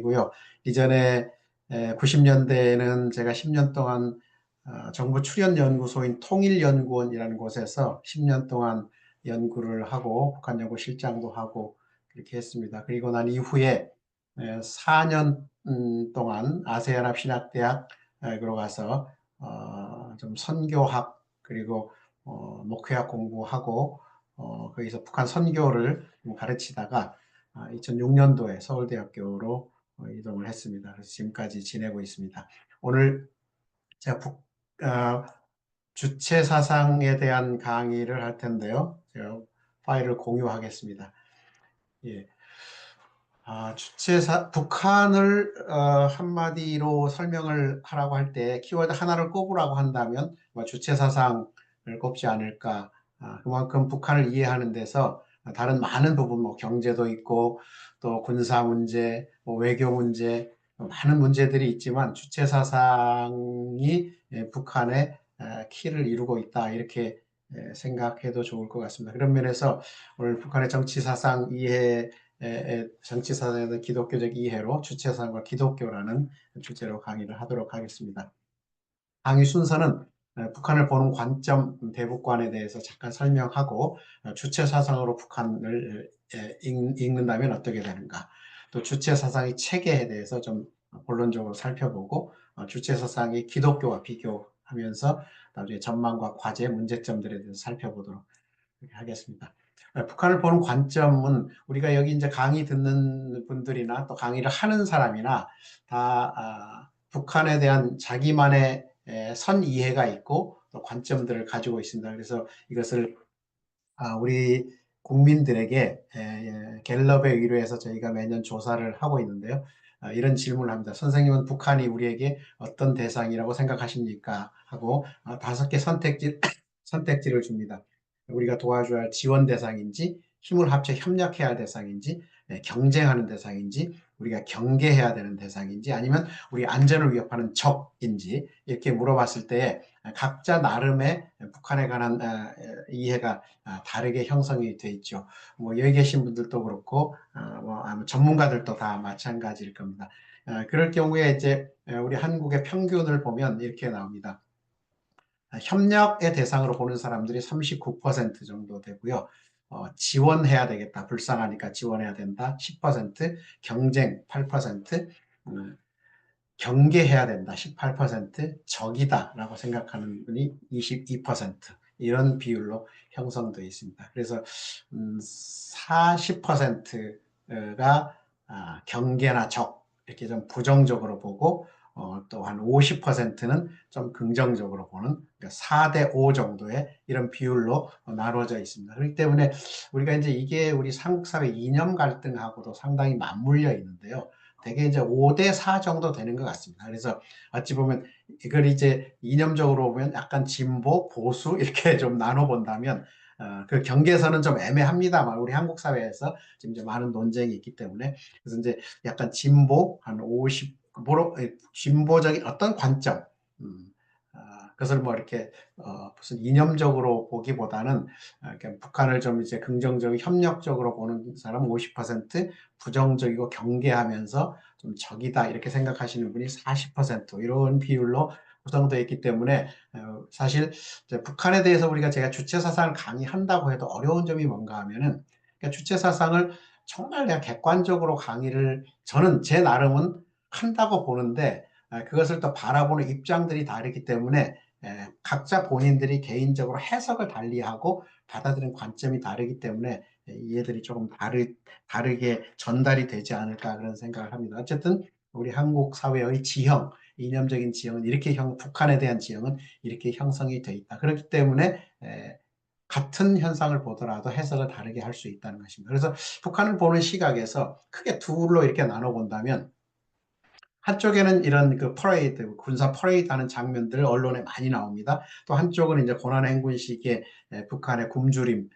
고요. 이전에 90년대에는 제가 10년 동안 정부 출연연구소인 통일연구원이라는 곳에서 10년 동안 연구를 하고 북한연구실장도 하고 그렇게 했습니다. 그리고 난 이후에 4년 동안 아세아연합신학대학으로 가서 좀 선교학 그리고 목회학 공부하고 거기서 북한 선교를 좀 가르치다가 2006년도에 서울대학교로 이동을 했습니다. 그래서 지금까지 지내고 있습니다. 오늘 제가 주체 사상에 대한 강의를 할 텐데요. 제가 파일을 공유하겠습니다. 예. 북한을 한마디로 설명을 하라고 할 때 키워드 하나를 꼽으라고 한다면 주체 사상을 꼽지 않을까. 그만큼 북한을 이해하는 데서 다른 많은 부분, 경제도 있고 또 군사 문제, 외교 문제, 많은 문제들이 있지만 주체 사상이 북한의 키를 이루고 있다. 이렇게 생각해도 좋을 것 같습니다. 그런 면에서 오늘 북한의 정치 사상 이해 정치 사상에 대한 기독교적 이해로 주체사상과 기독교라는 주제로 강의를 하도록 하겠습니다. 강의 순서는 북한을 보는 관점, 대북관에 대해서 잠깐 설명하고 주체사상으로 북한을 읽는다면 어떻게 되는가, 또 주체사상의 체계에 대해서 좀 본론적으로 살펴보고 주체사상의 기독교와 비교하면서 나중에 전망과 과제, 문제점들에 대해서 살펴보도록 하겠습니다. 북한을 보는 관점은 우리가 여기 이제 강의 듣는 분들이나 또 강의를 하는 사람이나 다 북한에 대한 자기만의 선 이해가 있고 또 관점들을 가지고 있습니다. 그래서 이것을 우리 국민들에게 갤럽에 의뢰해서 저희가 매년 조사를 하고 있는데요. 이런 질문을 합니다. 선생님은 북한이 우리에게 어떤 대상이라고 생각하십니까? 하고 5개 선택지를 줍니다. 우리가 도와줘야 할 지원 대상인지, 힘을 합쳐 협력해야 할 대상인지, 경쟁하는 대상인지, 우리가 경계해야 되는 대상인지, 아니면 우리 안전을 위협하는 적인지 이렇게 물어봤을 때 각자 나름의 북한에 관한 이해가 다르게 형성이 돼 있죠. 여기 계신 분들도 그렇고 아마 전문가들도 다 마찬가지일 겁니다. 그럴 경우에 이제 우리 한국의 평균을 보면 이렇게 나옵니다. 협력의 대상으로 보는 사람들이 39% 정도 되고요. 지원해야 되겠다. 불쌍하니까 지원해야 된다. 10%, 경쟁 8%, 경계해야 된다. 18%, 적이다라고 생각하는 분이 22%, 이런 비율로 형성되어 있습니다. 그래서 40%가 경계나 적 이렇게 좀 부정적으로 보고 또 한 50%는 좀 긍정적으로 보는 4대 5 정도의 이런 비율로 나누어져 있습니다. 그렇기 때문에 우리가 이제 이게 우리 한국사회 이념 갈등하고도 상당히 맞물려 있는데요. 대개 이제 5대 4 정도 되는 것 같습니다. 그래서 어찌 보면 이걸 이제 이념적으로 보면 약간 진보, 보수 이렇게 좀 나눠 본다면 그 경계선은 좀 애매합니다만 우리 한국 사회에서 지금 이제 많은 논쟁이 있기 때문에 그래서 이제 약간 진보 한 50, 진보적인 어떤 관점, 그것을 뭐 이렇게 무슨 이념적으로 보기보다는 북한을 좀 이제 긍정적이고 협력적으로 보는 사람은 50%, 부정적이고 경계하면서 좀 적이다 이렇게 생각하시는 분이 40% 이런 비율로 구성되어 있기 때문에 사실 북한에 대해서 제가 주체사상을 강의한다고 해도 어려운 점이 뭔가 하면은 그러니까 주체사상을 정말 내가 객관적으로 강의를 저는 제 나름은 한다고 보는데 그것을 또 바라보는 입장들이 다르기 때문에 각자 본인들이 개인적으로 해석을 달리하고 받아들이는 관점이 다르기 때문에 이해들이 조금 다르게 전달이 되지 않을까 그런 생각을 합니다. 어쨌든 우리 한국 사회의 지형, 이념적인 지형은 이렇게 북한에 대한 지형은 이렇게 형성이 돼 있다. 그렇기 때문에 같은 현상을 보더라도 해석을 다르게 할 수 있다는 것입니다. 그래서 북한을 보는 시각에서 크게 둘로 이렇게 나눠 본다면 한쪽에는 이런 그 퍼레이드, 군사 퍼레이드 하는 장면들 언론에 많이 나옵니다. 또 한쪽은 이제 고난행군 시기에 북한의 굶주림,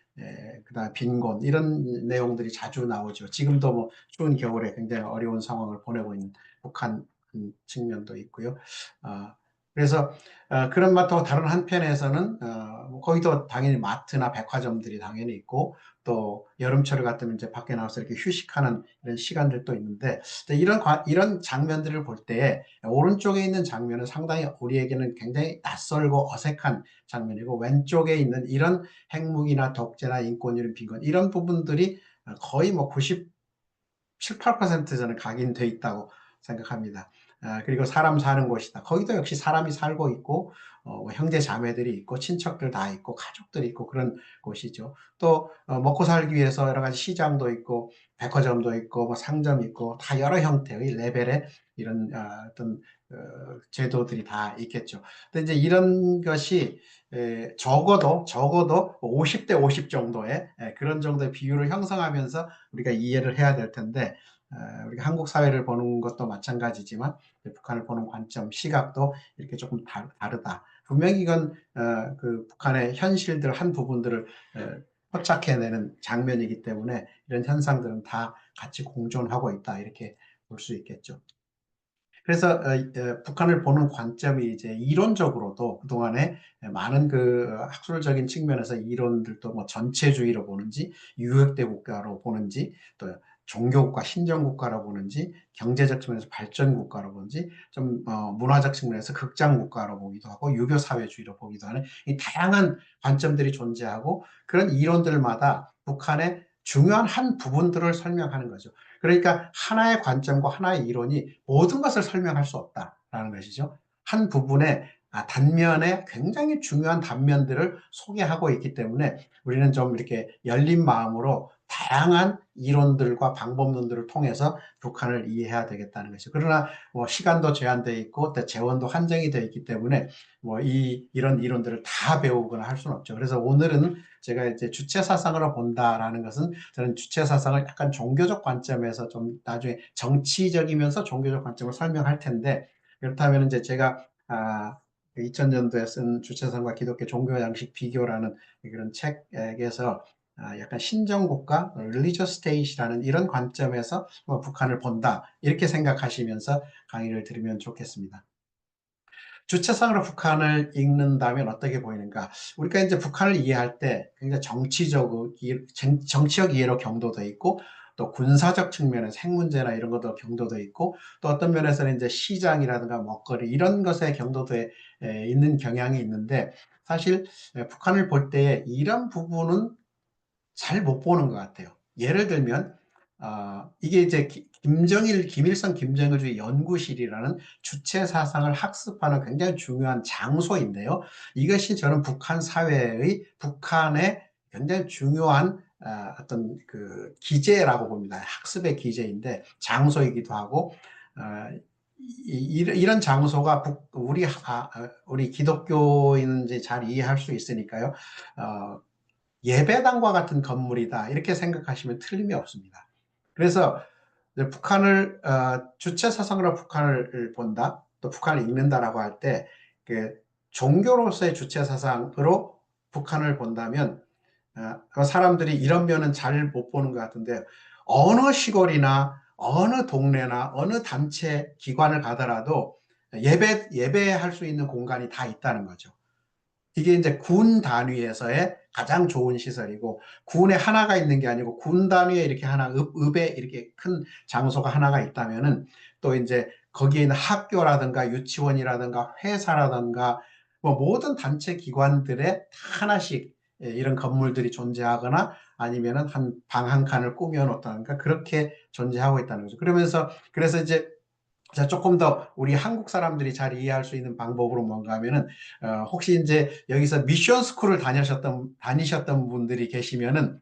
그다음 빈곤 이런 내용들이 자주 나오죠. 지금도 뭐 추운 겨울에 굉장히 어려운 상황을 보내고 있는 북한 측면도 있고요. 그래서 그런 맛하고 다른 한편에서는 뭐 거기도 당연히 마트나 백화점들이 당연히 있고 또 여름철 같으면 이제 밖에 나와서 이렇게 휴식하는 이런 시간들도 있는데 이런 장면들을 볼 때 오른쪽에 있는 장면은 상당히 우리에게는 굉장히 낯설고 어색한 장면이고 왼쪽에 있는 이런 핵무기나 독재나 인권이나 빈곤 이런 부분들이 거의 뭐 97, 8% 저는 각인돼 있다고 생각합니다. 그리고 사람 사는 곳이다. 거기도 역시 사람이 살고 있고 뭐 형제 자매들이 있고 친척들 다 있고 가족들이 있고 그런 곳이죠. 또 먹고 살기 위해서 여러 가지 시장도 있고 백화점도 있고 뭐 상점이 있고 다 여러 형태의 레벨의 이런 어떤 제도들이 다 있겠죠. 근데 이제 이런 것이 적어도 50대 50 정도의 그런 정도의 비율을 형성하면서 우리가 이해를 해야 될 텐데 우리가 한국 사회를 보는 것도 마찬가지지만 북한을 보는 관점, 시각도 이렇게 조금 다르다. 분명히 이건 그 북한의 현실들 한 부분들을 포착해내는 장면이기 때문에 이런 현상들은 다 같이 공존하고 있다. 이렇게 볼 수 있겠죠. 그래서 북한을 보는 관점이 이제 이론적으로도 그동안에 많은 그 학술적인 측면에서 이론들도 뭐 전체주의로 보는지 유역대 국가로 보는지 또 종교국가, 신정국가로 보는지 경제적 측면에서 발전국가로 보는지 좀 문화적 측면에서 극장국가로 보기도 하고 유교사회주의로 보기도 하는 이 다양한 관점들이 존재하고 그런 이론들마다 북한의 중요한 한 부분들을 설명하는 거죠. 그러니까 하나의 관점과 하나의 이론이 모든 것을 설명할 수 없다라는 것이죠. 한 부분의 단면에 굉장히 중요한 단면들을 소개하고 있기 때문에 우리는 좀 이렇게 열린 마음으로 다양한 이론들과 방법론들을 통해서 북한을 이해해야 되겠다는 것이죠. 그러나 뭐 시간도 제한되어 있고 또 재원도 한정이 되어 있기 때문에 뭐 이런 이론들을 다 배우거나 할 수는 없죠. 그래서 오늘은 제가 이제 주체 사상으로 본다라는 것은 저는 주체 사상을 약간 종교적 관점에서 좀 나중에 정치적이면서 종교적 관점을 설명할 텐데 그렇다면 이제 제가 2000년도에 쓴 주체사상과 기독교 종교 양식 비교라는 그런 책에서 약간 신정국가, religious state이라는 이런 관점에서 북한을 본다 이렇게 생각하시면서 강의를 들으면 좋겠습니다. 주체상으로 북한을 읽는다면 어떻게 보이는가? 우리가 이제 북한을 이해할 때 굉장히 정치적 이해로 경도돼 있고 또 군사적 측면에서 핵 문제나 이런 것도 경도돼 있고 또 어떤 면에서는 이제 시장이라든가 먹거리 이런 것에 경도돼 있는 경향이 있는데 사실 북한을 볼 때 이런 부분은 잘 못 보는 것 같아요. 예를 들면 이게 이제 김일성 김정일주의 연구실이라는 주체 사상을 학습하는 굉장히 중요한 장소인데요. 이것이 저는 북한 사회의 북한의 굉장히 중요한 어떤 그 기재라고 봅니다. 학습의 기재인데 장소이기도 하고 이런 장소가 우리 기독교인인지 잘 이해할 수 있으니까요. 예배당과 같은 건물이다. 이렇게 생각하시면 틀림이 없습니다. 그래서 북한을 주체 사상으로 북한을 본다, 또 북한을 읽는다라고 할 때 그 종교로서의 주체 사상으로 북한을 본다면 사람들이 이런 면은 잘 못 보는 것 같은데 어느 시골이나 어느 동네나 어느 단체 기관을 가더라도 예배할 수 있는 공간이 다 있다는 거죠. 이게 이제 군 단위에서의 가장 좋은 시설이고 군에 하나가 있는 게 아니고 군 단위에 이렇게 하나 읍에 이렇게 큰 장소가 하나가 있다면은 또 이제 거기에 있는 학교라든가 유치원이라든가 회사라든가 뭐 모든 단체 기관들에 하나씩 이런 건물들이 존재하거나 아니면은 한 방 한 칸을 꾸며 놓다든가 그렇게 존재하고 있다는 거죠. 그래서 이제 자, 조금 더 우리 한국 사람들이 잘 이해할 수 있는 방법으로 뭔가 하면은, 혹시 이제 여기서 미션 스쿨을 다니셨던 분들이 계시면은,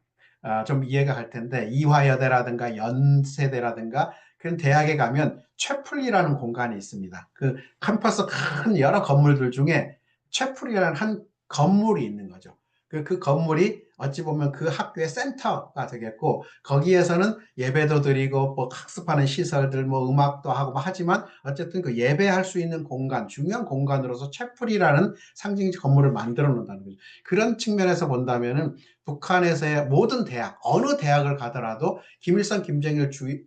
좀 이해가 갈 텐데, 이화여대라든가 연세대라든가 그런 대학에 가면 채플이라는 공간이 있습니다. 그 캠퍼스 큰 여러 건물들 중에 채플이라는 한 건물이 있는 거죠. 그 건물이 어찌 보면 그 학교의 센터가 되겠고 거기에서는 예배도 드리고 뭐 학습하는 시설들 뭐 음악도 하고 뭐 하지만 어쨌든 그 예배할 수 있는 공간 중요한 공간으로서 채플이라는 상징적 건물을 만들어 놓는다는 거죠. 그런 측면에서 본다면은 북한에서의 모든 대학 어느 대학을 가더라도 김일성 김정일주의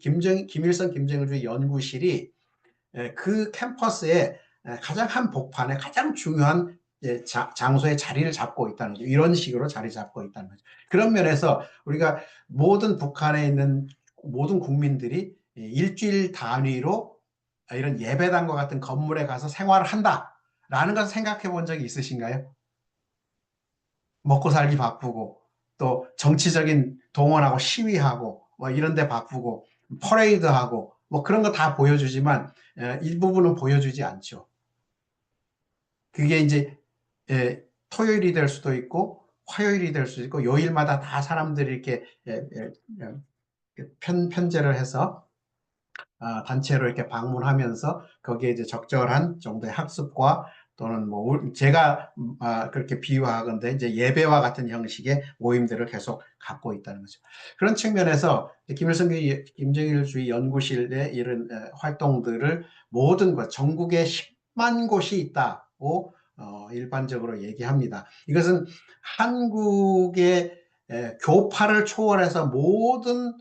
연구실이 그 캠퍼스에 가장 한 복판에 가장 중요한 장소에 자리를 잡고 있다는 거죠. 이런 식으로 자리 잡고 있다는 거죠. 그런 면에서 우리가 모든 북한에 있는 모든 국민들이 일주일 단위로 이런 예배당과 같은 건물에 가서 생활을 한다라는 것을 생각해 본 적이 있으신가요? 먹고 살기 바쁘고 또 정치적인 동원하고 시위하고 뭐 이런 데 바쁘고 퍼레이드하고 뭐 그런 거 다 보여주지만 일부분은 보여주지 않죠. 그게 이제 토요일이 될 수도 있고 화요일이 될 수도 있고 요일마다 다 사람들이 이렇게 편제를 해서 단체로 이렇게 방문하면서 거기에 이제 적절한 정도의 학습과 또는 뭐 제가 그렇게 비유하건대 이제 예배와 같은 형식의 모임들을 계속 갖고 있다는 거죠. 그런 측면에서 김일성 김정일주의 연구실의 이런 활동들을 모든 것 전국에 10만 곳이 있다고 일반적으로 얘기합니다. 이것은 한국의 교파를 초월해서 모든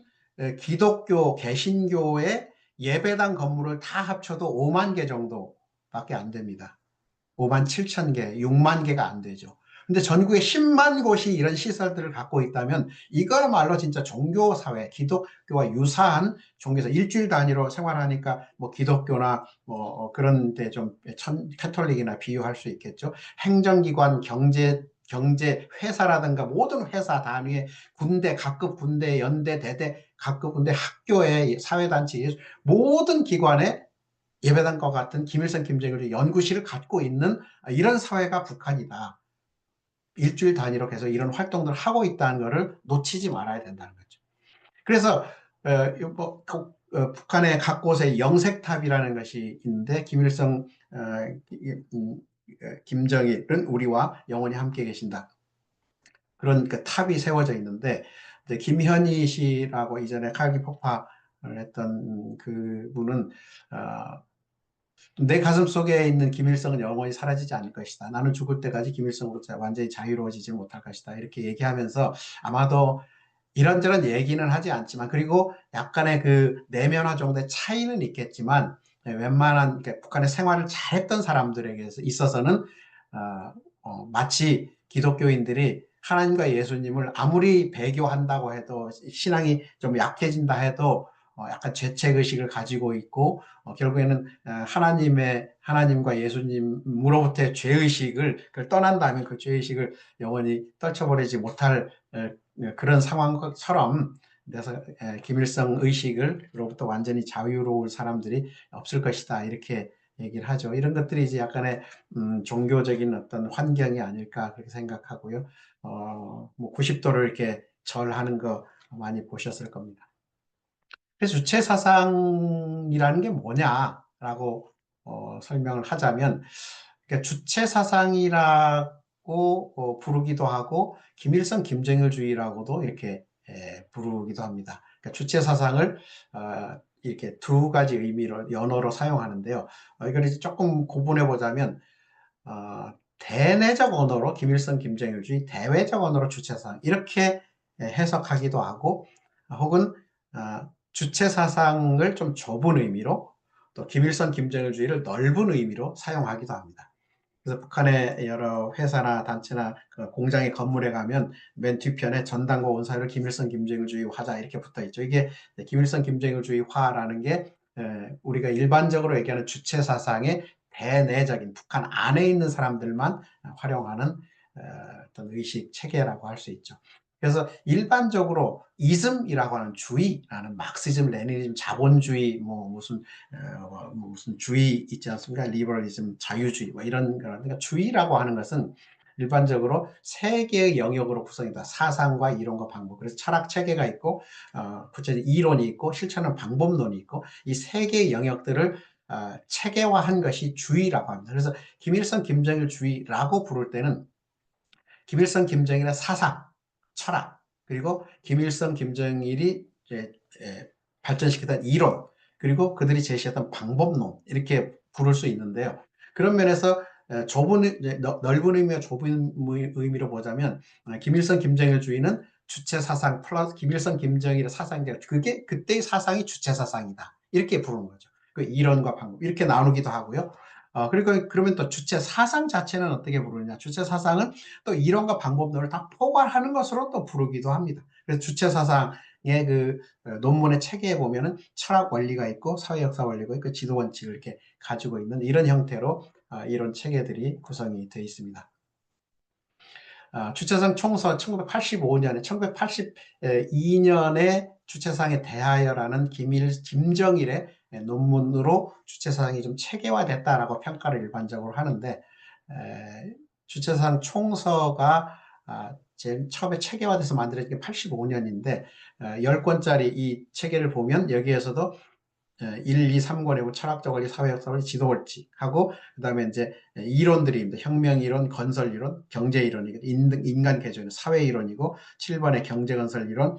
기독교, 개신교의 예배당 건물을 다 합쳐도 5만 개 정도밖에 안 됩니다. 5만 7천 개, 6만 개가 안 되죠. 근데 전국에 10만 곳이 이런 시설들을 갖고 있다면 이거야말로 진짜 종교사회, 기독교와 유사한 종교사 일주일 단위로 생활하니까 뭐 기독교나 뭐 그런 데 좀 캐톨릭이나 비유할 수 있겠죠. 행정기관, 경제 회사라든가 모든 회사 단위의 군대, 각급 군대, 연대, 대대, 각급 군대, 학교의 사회단체, 모든 기관에 예배당과 같은 김일성, 김정일의 연구실을 갖고 있는 이런 사회가 북한이다. 일주일 단위로 계속 이런 활동들을 하고 있다는 것을 놓치지 말아야 된다는 거죠. 그래서 북한의 각 곳에 영색탑이라는 것이 있는데 김일성, 김정일은 우리와 영원히 함께 계신다. 그런 그 탑이 세워져 있는데 김현희 씨라고 이전에 칼기 폭파를 했던 그 분은 내 가슴 속에 있는 김일성은 영원히 사라지지 않을 것이다. 나는 죽을 때까지 김일성으로부터 완전히 자유로워지지 못할 것이다. 이렇게 얘기하면서 아마도 이런저런 얘기는 하지 않지만 그리고 약간의 그 내면화 정도의 차이는 있겠지만 웬만한 북한의 생활을 잘했던 사람들에게 있어서는 마치 기독교인들이 하나님과 예수님을 아무리 배교한다고 해도 신앙이 좀 약해진다 해도 약간 죄책의식을 가지고 있고 결국에는 하나님과 예수님으로부터의 죄의식을 그걸 떠난다면 그 죄의식을 영원히 떨쳐버리지 못할 그런 상황처럼 그래서 김일성 의식으로부터 완전히 자유로울 사람들이 없을 것이다 이렇게 얘기를 하죠. 이런 것들이 이제 약간의 종교적인 어떤 환경이 아닐까 그렇게 생각하고요. 뭐 90도를 이렇게 절하는 거 많이 보셨을 겁니다. 그래서 주체 사상이라는 게 뭐냐라고 설명을 하자면 그러니까 주체 사상이라고 부르기도 하고 김일성 김정일주의라고도 이렇게 부르기도 합니다. 그러니까 주체 사상을 이렇게 두 가지 의미로 연어로 사용하는데요. 이걸 이제 조금 구분해 보자면 대내적 언어로 김일성 김정일주의, 대외적 언어로 주체 사상 이렇게 해석하기도 하고 혹은 주체 사상을 좀 좁은 의미로 또 김일성 김정일주의를 넓은 의미로 사용하기도 합니다. 그래서 북한의 여러 회사나 단체나 그 공장의 건물에 가면 맨 뒤편에 전당과 원사를 김일성 김정일주의 화자 이렇게 붙어 있죠. 이게 김일성 김정일주의 화라는 게 우리가 일반적으로 얘기하는 주체 사상의 대내적인 북한 안에 있는 사람들만 활용하는 어떤 의식 체계라고 할 수 있죠. 그래서 일반적으로 이즘이라고 하는 주의라는 마크시즘, 레니니즘, 자본주의, 무슨 주의 있지 않습니까? 리버럴리즘, 자유주의 뭐 이런 거라. 그러니까 주의라고 하는 것은 일반적으로 세 개의 영역으로 구성이다. 사상과 이론과 방법. 그래서 철학 체계가 있고 구체적 이론이 있고 실천은 방법론이 있고 이 세 개의 영역들을 체계화한 것이 주의라고 합니다. 그래서 김일성, 김정일 주의라고 부를 때는 김일성, 김정일의 사상, 철학, 그리고 김일성, 김정일이 발전시키던 이론, 그리고 그들이 제시했던 방법론 이렇게 부를 수 있는데요. 그런 면에서 넓은 의미와 좁은 의미로 보자면 김일성, 김정일주의는 주체 사상 플러스 김일성, 김정일의 사상인데 그게 그때의 사상이 주체 사상이다. 이렇게 부르는 거죠. 그 이론과 방법 이렇게 나누기도 하고요. 그리고 그러면 또 주체 사상 자체는 어떻게 부르느냐? 주체 사상은 또 이론과 방법론을 다 포괄하는 것으로 또 부르기도 합니다. 그래서 주체 사상의 그 논문의 체계에 보면은 철학 원리가 있고 사회 역사 원리가 있고 지도 원칙을 이렇게 가지고 있는 이런 형태로 이런 체계들이 구성이 되어 있습니다. 주체상 총서 1985년에 1982년에 주체상에 대하여라는 김정일의 논문으로 주체사상이 좀 체계화됐다라고 평가를 일반적으로 하는데 주체사상 총서가 제일 처음에 체계화돼서 만들어진 게 85년인데 10권짜리 이 체계를 보면 여기에서도 1, 2, 3권이고 철학적 원리, 사회역사 원리, 지도 원칙하고 그다음에 이제 이론들입니다. 혁명 이론, 건설 이론, 경제 이론이고 인간 개조는 사회 이론이고 7번의 경제 건설 이론,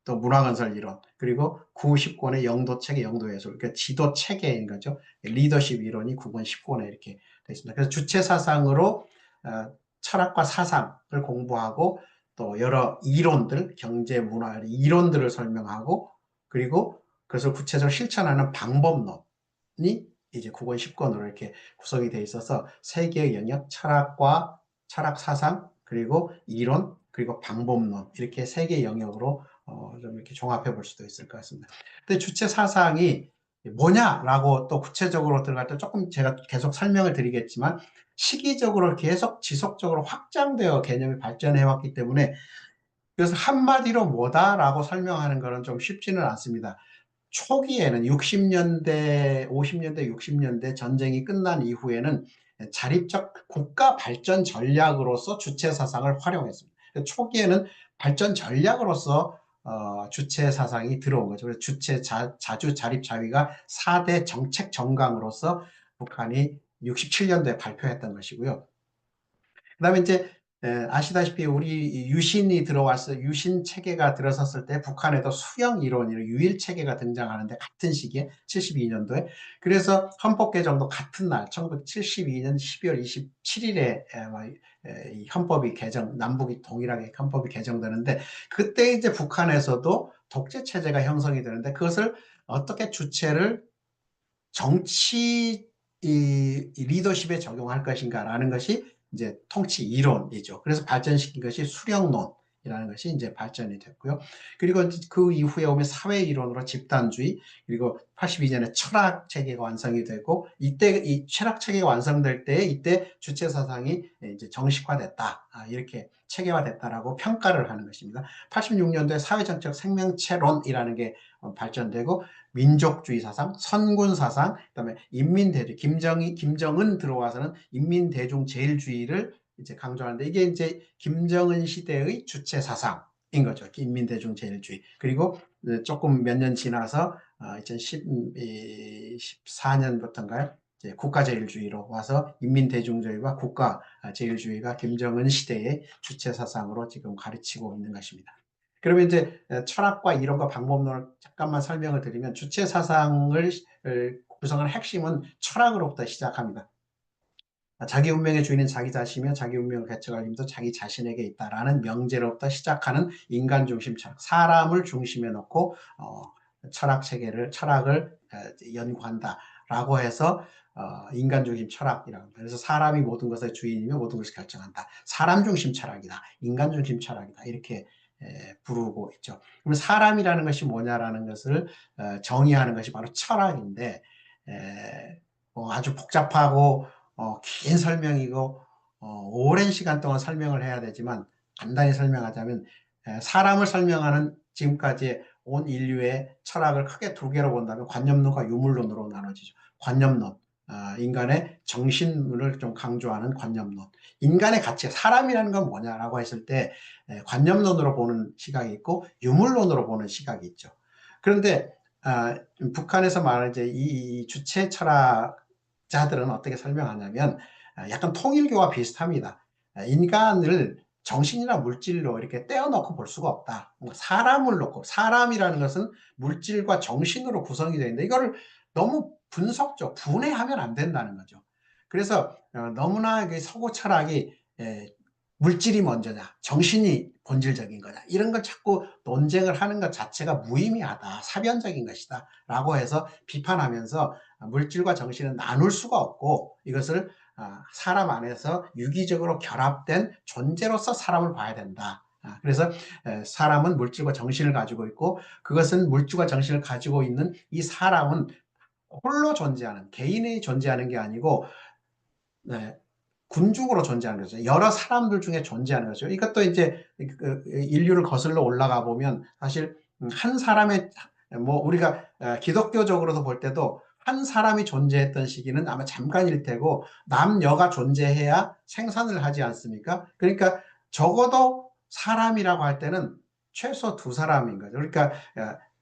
또 문화 건설 이론, 그리고 9, 10권의 영도 체계, 영도 예술, 그러니까 지도 체계인 거죠. 리더십 이론이 9권, 10권에 이렇게 되어 있습니다. 그래서 주체 사상으로 철학과 사상을 공부하고 또 여러 이론들, 경제, 문화 이론들을 설명하고 그리고 그것을 구체적으로 실천하는 방법론이 이제 9권, 10권으로 이렇게 구성이 되어 있어서 세 개의 영역, 철학과 철학 사상, 그리고 이론, 그리고 방법론 이렇게 세 개의 영역으로 좀 이렇게 종합해 볼 수도 있을 것 같습니다. 근데 주체 사상이 뭐냐라고 또 구체적으로 들어갈 때 조금 제가 계속 설명을 드리겠지만 시기적으로 계속 지속적으로 확장되어 개념이 발전해 왔기 때문에 그래서 한마디로 뭐다라고 설명하는 것은 좀 쉽지는 않습니다. 초기에는 60년대, 50년대, 60년대 전쟁이 끝난 이후에는 자립적 국가 발전 전략으로서 주체 사상을 활용했습니다. 초기에는 발전 전략으로서 주체 사상이 들어온 거죠. 그래서 주체 자주 자립 자위가 4대 정책 정강으로서 북한이 67년도에 발표했던 것이고요. 그다음에 이제 아시다시피 우리 유신이 들어왔어 유신 체계가 들어섰을 때 북한에도 수령 이론이 유일 체계가 등장하는데 같은 시기에 72년도에 그래서 헌법 개정도 같은 날 1972년 12월 27일에 헌법이 개정 남북이 동일하게 헌법이 개정되는데 그때 이제 북한에서도 독재 체제가 형성이 되는데 그것을 어떻게 주체를 정치 이 리더십에 적용할 것인가라는 것이 이제 통치 이론이죠. 그래서 발전시킨 것이 수령론이라는 것이 이제 발전이 됐고요. 그리고 그 이후에 오면 사회 이론으로 집단주의, 그리고 82년에 철학 체계가 완성이 되고 이때 이 철학 체계가 완성될 때 이때 주체 사상이 이제 정식화됐다. 이렇게 체계화됐다라고 평가를 하는 것입니다. 86년도에 사회정책 생명체론이라는 게 발전되고 민족주의 사상, 선군 사상, 그다음에 인민대중, 김정은 들어와서는 인민대중제일주의를 이제 강조하는데 이게 이제 김정은 시대의 주체 사상인 거죠. 인민대중제일주의. 그리고 조금 몇 년 지나서 2014년부터인가요? 이제 국가제일주의로 와서 인민대중주의와 국가제일주의가 김정은 시대의 주체 사상으로 지금 가르치고 있는 것입니다. 그러면 이제 철학과 이론과 방법론을 잠깐만 설명을 드리면 주체 사상을 구성하는 핵심은 철학으로부터 시작합니다. 자기 운명의 주인은 자기 자신이며 자기 운명을 개척할 힘도 자기 자신에게 있다라는 명제로부터 시작하는 인간 중심 철학, 사람을 중심에 놓고 철학 체계를 철학을 연구한다라고 해서 인간 중심 철학이라고 합니다. 그래서 사람이 모든 것의 주인이며 모든 것을 결정한다. 사람 중심 철학이다. 인간 중심 철학이다. 이렇게 부르고 있죠. 그럼 사람이라는 것이 뭐냐라는 것을 정의하는 것이 바로 철학인데 아주 복잡하고 긴 설명이고 오랜 시간 동안 설명을 해야 되지만 간단히 설명하자면 사람을 설명하는 지금까지 온 인류의 철학을 크게 두 개로 본다면 관념론과 유물론으로 나눠지죠. 관념론, 인간의 정신을 좀 강조하는 관념론. 인간의 가치, 사람이라는 건 뭐냐라고 했을 때 관념론으로 보는 시각이 있고 유물론으로 보는 시각이 있죠. 그런데 북한에서 말하는 이제 이 주체 철학자들은 어떻게 설명하냐면 약간 통일교와 비슷합니다. 인간을 정신이나 물질로 이렇게 떼어놓고 볼 수가 없다. 사람을 놓고 사람이라는 것은 물질과 정신으로 구성이 되어 있는데 이거를 너무 분석적 분해하면 안 된다는 거죠. 그래서 너무나 서구 철학이 물질이 먼저냐, 정신이 본질적인 거냐, 이런 걸 자꾸 논쟁을 하는 것 자체가 무의미하다, 사변적인 것이다 라고 해서 비판하면서 물질과 정신은 나눌 수가 없고 이것을 사람 안에서 유기적으로 결합된 존재로서 사람을 봐야 된다. 그래서 사람은 물질과 정신을 가지고 있고 그것은 물질과 정신을 가지고 있는 이 사람은 홀로 존재하는, 개인이 존재하는 게 아니고 네, 군중으로 존재하는 거죠. 여러 사람들 중에 존재하는 거죠. 이것도 이제 인류를 거슬러 올라가 보면 사실 한 사람의 뭐 우리가 기독교적으로도 볼 때도 한 사람이 존재했던 시기는 아마 잠깐일 테고 남녀가 존재해야 생산을 하지 않습니까? 그러니까 적어도 사람이라고 할 때는 최소 두 사람인 거죠. 그러니까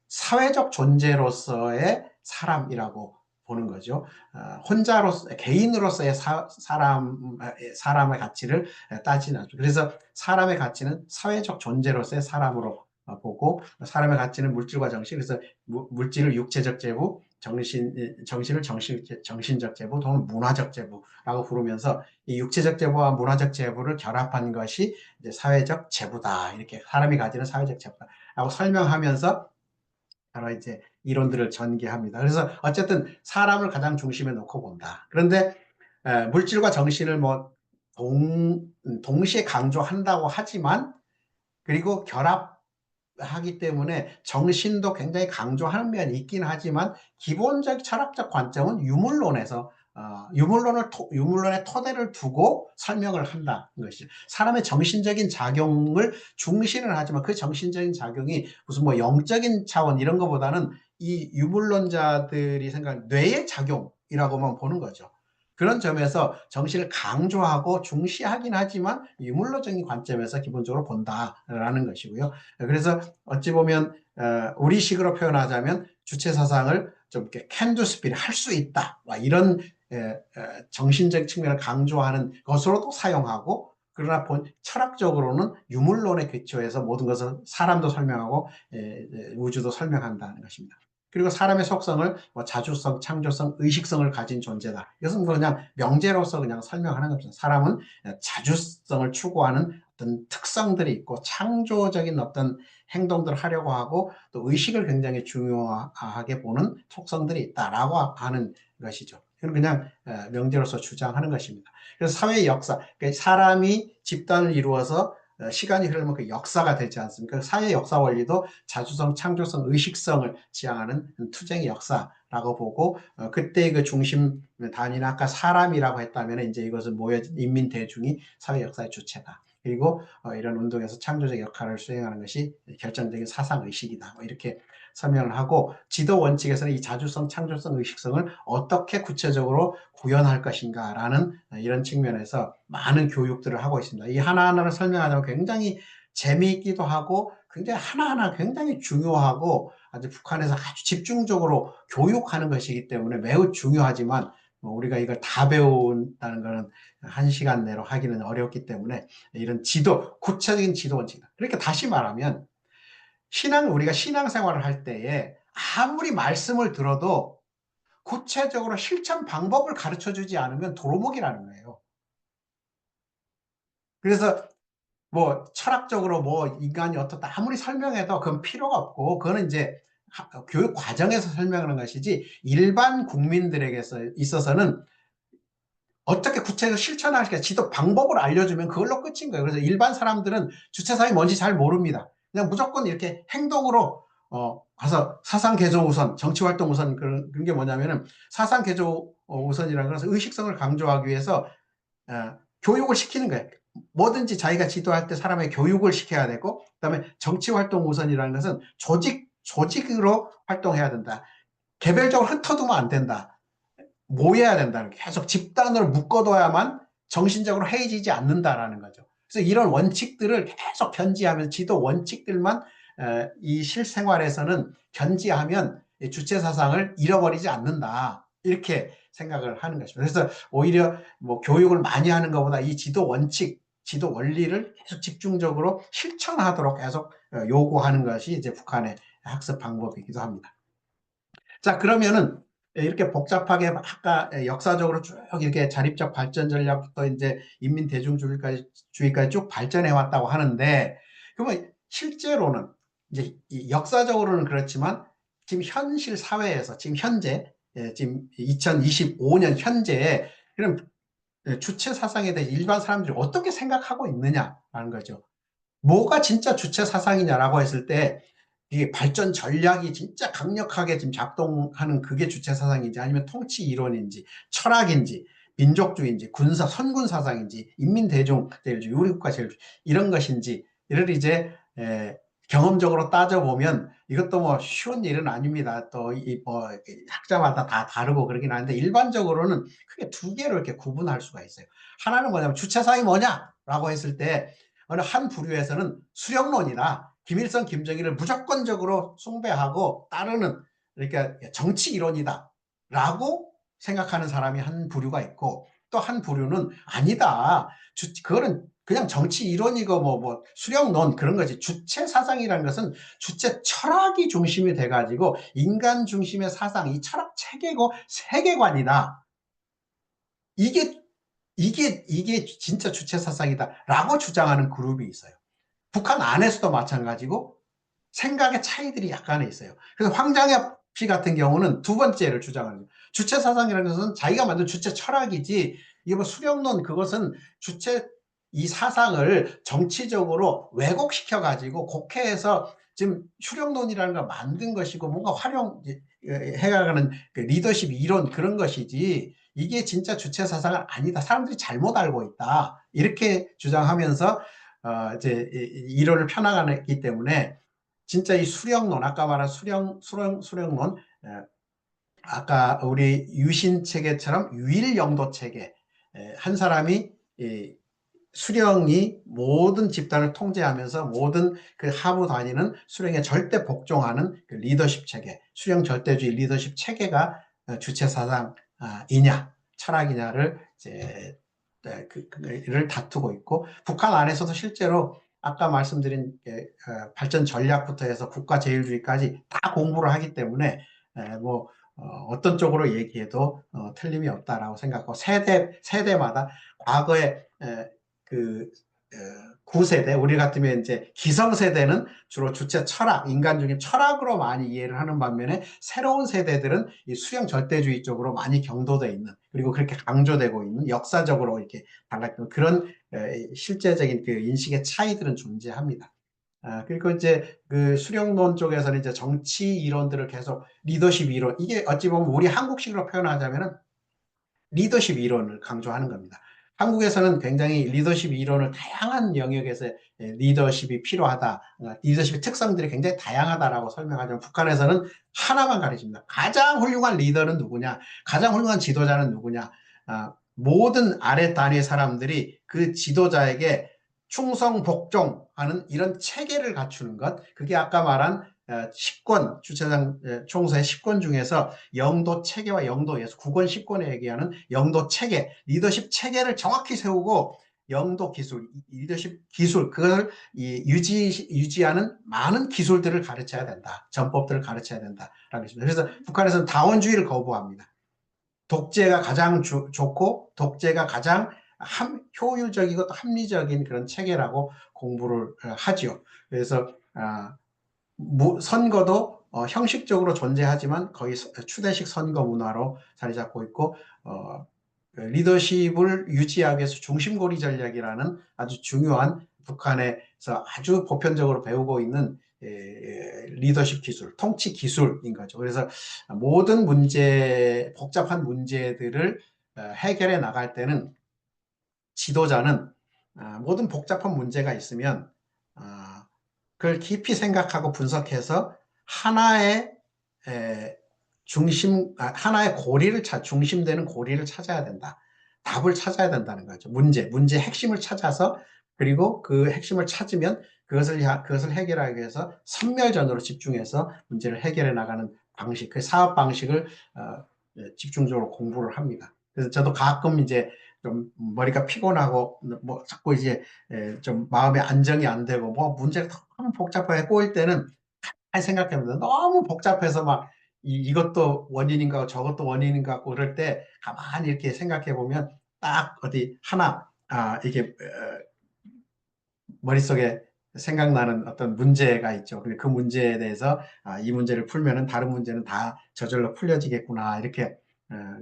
사회적 존재로서의 사람이라고 보는 거죠. 혼자로서 개인으로서의 사람의 가치를 따지는 않죠. 그래서 사람의 가치는 사회적 존재로서의 사람으로 보고 사람의 가치는 물질과 정신, 그래서 물질을 육체적 재부, 정신을 정신적 재부 또는 문화적 재부라고 부르면서 이 육체적 재부와 문화적 재부를 결합한 것이 이제 사회적 재부다, 이렇게 사람이 가지는 사회적 재부다라고 설명하면서 바로 이제 이론들을 전개합니다. 그래서 어쨌든 사람을 가장 중심에 놓고 본다. 그런데 물질과 정신을 뭐 동시에 강조한다고 하지만 그리고 결합하기 때문에 정신도 굉장히 강조하는 면이 있긴 하지만 기본적 철학적 관점은 유물론에서 유물론의 토대를 두고 설명을 한다는 것이죠. 사람의 정신적인 작용을 중시는 하지만 그 정신적인 작용이 무슨 뭐 영적인 차원 이런 것보다는 이 유물론자들이 생각하는 뇌의 작용이라고만 보는 거죠. 그런 점에서 정신을 강조하고 중시하긴 하지만 유물론적인 관점에서 기본적으로 본다라는 것이고요. 그래서 어찌 보면 우리식으로 표현하자면 주체사상을 좀 이렇게 can do spirit, 할 수 있다, 이런 정신적 측면을 강조하는 것으로도 사용하고, 그러나 철학적으로는 유물론의 기초에서 모든 것을 사람도 설명하고 우주도 설명한다는 것입니다. 그리고 사람의 속성을 뭐 자주성, 창조성, 의식성을 가진 존재다. 이것은 그냥 명제로서 그냥 설명하는 겁니다. 사람은 자주성을 추구하는 어떤 특성들이 있고 창조적인 어떤 행동들을 하려고 하고 또 의식을 굉장히 중요하게 보는 속성들이 있다라고 하는 것이죠. 이건 그냥 명제로서 주장하는 것입니다. 그래서 사회의 역사, 그러니까 사람이 집단을 이루어서 시간이 흐르면 그 역사가 되지 않습니까? 사회 역사 원리도 자주성, 창조성, 의식성을 지향하는 투쟁의 역사라고 보고 그때 그 중심 단위는 아까 사람이라고 했다면 이제 이것은 모여진 인민 대중이 사회 역사의 주체다. 그리고 이런 운동에서 창조적 역할을 수행하는 것이 결정적인 사상 의식이다. 뭐 이렇게 설명을 하고 지도 원칙에서는 이 자주성, 창조성, 의식성을 어떻게 구체적으로 구현할 것인가라는 이런 측면에서 많은 교육들을 하고 있습니다. 이 하나하나를 설명하자면 굉장히 재미있기도 하고 굉장히 하나하나 굉장히 중요하고 아주 북한에서 아주 집중적으로 교육하는 것이기 때문에 매우 중요하지만 우리가 이걸 다 배운다는 것은 1시간 내로 하기는 어렵기 때문에 이런 구체적인 지도 원칙이다. 그러니까 다시 말하면 우리가 신앙생활을 할 때에 아무리 말씀을 들어도 구체적으로 실천 방법을 가르쳐 주지 않으면 도루묵이라는 거예요. 그래서 뭐 철학적으로 뭐 인간이 어떻다 아무리 설명해도 그건 필요가 없고 그거는 이제 교육 과정에서 설명하는 것이지 일반 국민들에게 있어서는 어떻게 구체적으로 실천할까 지도 방법을 알려주면 그걸로 끝인 거예요. 그래서 일반 사람들은 주체사상이 뭔지 잘 모릅니다. 그냥 무조건 이렇게 행동으로 가서 사상 개조 우선, 정치 활동 우선 그런 게 뭐냐면은 사상 개조 우선이라는 것은 의식성을 강조하기 위해서 교육을 시키는 거예요. 뭐든지 자기가 지도할 때 사람의 교육을 시켜야 되고, 그다음에 정치 활동 우선이라는 것은 조직으로 활동해야 된다. 개별적으로 흩어두면 안 된다. 모여야 된다는 게 계속 집단으로 묶어둬야만 정신적으로 해이지지 않는다라는 거죠. 그래서 이런 원칙들을 계속 견지하면 지도 원칙들만 이 실생활에서는 견지하면 주체 사상을 잃어버리지 않는다. 이렇게 생각을 하는 것입니다. 그래서 오히려 뭐 교육을 많이 하는 것보다 이 지도 원칙, 지도 원리를 계속 집중적으로 실천하도록 계속 요구하는 것이 이제 북한의 학습 방법이기도 합니다. 자, 그러면은 이렇게 복잡하게 아까 역사적으로 쭉 이렇게 자립적 발전 전략부터 이제 인민 주의까지 쭉 발전해 왔다고 하는데, 그러면 실제로는 이제 역사적으로는 그렇지만 지금 현실 사회에서 지금 현재 지금 2025년 현재에 그럼 주체 사상에 대해 일반 사람들이 어떻게 생각하고 있느냐라는 거죠. 뭐가 진짜 주체 사상이냐라고 했을 때 이게 발전 전략이 진짜 강력하게 지금 작동하는 그게 주체 사상인지 아니면 통치 이론인지 철학인지 민족주의인지 선군 사상인지 인민대중제일주의 우리국가제일주의 이런 것인지 이를 이제 경험적으로 따져보면 이것도 뭐 쉬운 일은 아닙니다. 또 뭐 학자마다 다 다르고 그러긴 하는데 일반적으로는 크게 두 개로 이렇게 구분할 수가 있어요. 하나는 뭐냐면 주체 사상이 뭐냐라고 했을 때 어느 한 부류에서는 수령론이다. 김일성, 김정일을 무조건적으로 숭배하고 따르는 그러니까 정치 이론이다. 라고 생각하는 사람이 한 부류가 있고 또 한 부류는 아니다. 그거는 그냥 정치 이론이고 뭐 수령론 그런 거지. 주체 사상이라는 것은 주체 철학이 중심이 돼가지고 인간 중심의 사상, 이 철학 체계고 세계관이다. 이게 이게 진짜 주체 사상이다라고 주장하는 그룹이 있어요. 북한 안에서도 마찬가지고 생각의 차이들이 약간은 있어요. 그래서 황장엽 씨 같은 경우는 두 번째를 주장하는 거예요. 주체 사상이라는 것은 자기가 만든 주체 철학이지 이게 뭐 수령론 그것은 주체 이 사상을 정치적으로 왜곡시켜 가지고 국회에서 지금 수령론이라는 걸 만든 것이고 뭔가 활용해가는 그 리더십 이론 그런 것이지 이게 진짜 주체 사상은 아니다. 사람들이 잘못 알고 있다. 이렇게 주장하면서 이제 이론을 펴나가기 때문에 진짜 이 수령론, 아까 말한 수령론, 아까 우리 유신 체계처럼 유일 영도 체계, 한 사람이 수령이 모든 집단을 통제하면서 모든 그 하부 단위는 수령에 절대 복종하는 그 리더십 체계, 수령 절대주의 리더십 체계가 주체 사상이냐, 철학이냐를 이제 그를 다투고 있고 북한 안에서도 실제로 아까 말씀드린 발전 전략부터 해서 국가 제일주의까지 다 공부를 하기 때문에 뭐 어떤 쪽으로 얘기해도 틀림이 없다라고 생각하고 세대마다 과거에 그 9세대 우리 같으면 이제 기성세대는 주로 주체 철학, 인간 중에 철학으로 많이 이해를 하는 반면에 새로운 세대들은 이 수령 절대주의 쪽으로 많이 경도돼 있는 그리고 그렇게 강조되고 있는 역사적으로 이렇게 달랐던 그런 실제적인 그 인식의 차이들은 존재합니다. 그리고 이제 그 수령론 쪽에서는 이제 정치 이론들을 계속 리더십 이론 이게 어찌 보면 우리 한국식으로 표현하자면은 리더십 이론을 강조하는 겁니다. 한국에서는 굉장히 리더십 이론을 다양한 영역에서 리더십이 필요하다. 리더십의 특성들이 굉장히 다양하다라고 설명하지만 북한에서는 하나만 가르칩니다. 가장 훌륭한 리더는 누구냐? 가장 훌륭한 지도자는 누구냐? 모든 아래 단위 사람들이 그 지도자에게 충성 복종하는 이런 체계를 갖추는 것. 그게 아까 말한 10권 주차장 총서의 10권 중에서 영도 체계와 영도 예수 9권 10권에 얘기하는 영도 체계 리더십 체계를 정확히 세우고 영도 기술 리더십 기술 그걸 유지하는 많은 기술들을 가르쳐야 된다. 전법들을 가르쳐야 된다라고 했습니다. 그래서 북한에서는 다원주의를 거부합니다. 독재가 가장 좋고 독재가 가장 효율적이고 또 합리적인 그런 체계라고 공부를 하지요. 그래서 선거도 형식적으로 존재하지만 거의 추대식 선거 문화로 자리 잡고 있고 리더십을 유지하기 위해서 중심고리 전략이라는 아주 중요한 북한에서 아주 보편적으로 배우고 있는 리더십 기술, 통치 기술인 거죠. 그래서 모든 복잡한 문제들을 해결해 나갈 때는 지도자는 모든 복잡한 문제가 있으면 그걸 깊이 생각하고 분석해서 하나의 하나의 중심되는 고리를 찾아야 된다. 답을 찾아야 된다는 거죠. 문제의 핵심을 찾아서 그리고 그 핵심을 찾으면 그것을 해결하기 위해서 선멸전으로 집중해서 문제를 해결해 나가는 방식, 그 사업 방식을 집중적으로 공부를 합니다. 그래서 저도 가끔 이제 좀 머리가 피곤하고 뭐 자꾸 이제 좀 마음의 안정이 안 되고 뭐 문제가 너무 복잡하게 꼬일 때는 잘 생각해보면 너무 복잡해서 막 이것도 원인인가 저것도 원인인가 하고 그럴 때 가만히 이렇게 생각해 보면 딱 어디 하나 이게 머릿속에 생각나는 어떤 문제가 있죠. 근데 그 문제에 대해서 이 문제를 풀면은 다른 문제는 다 저절로 풀려지겠구나 이렇게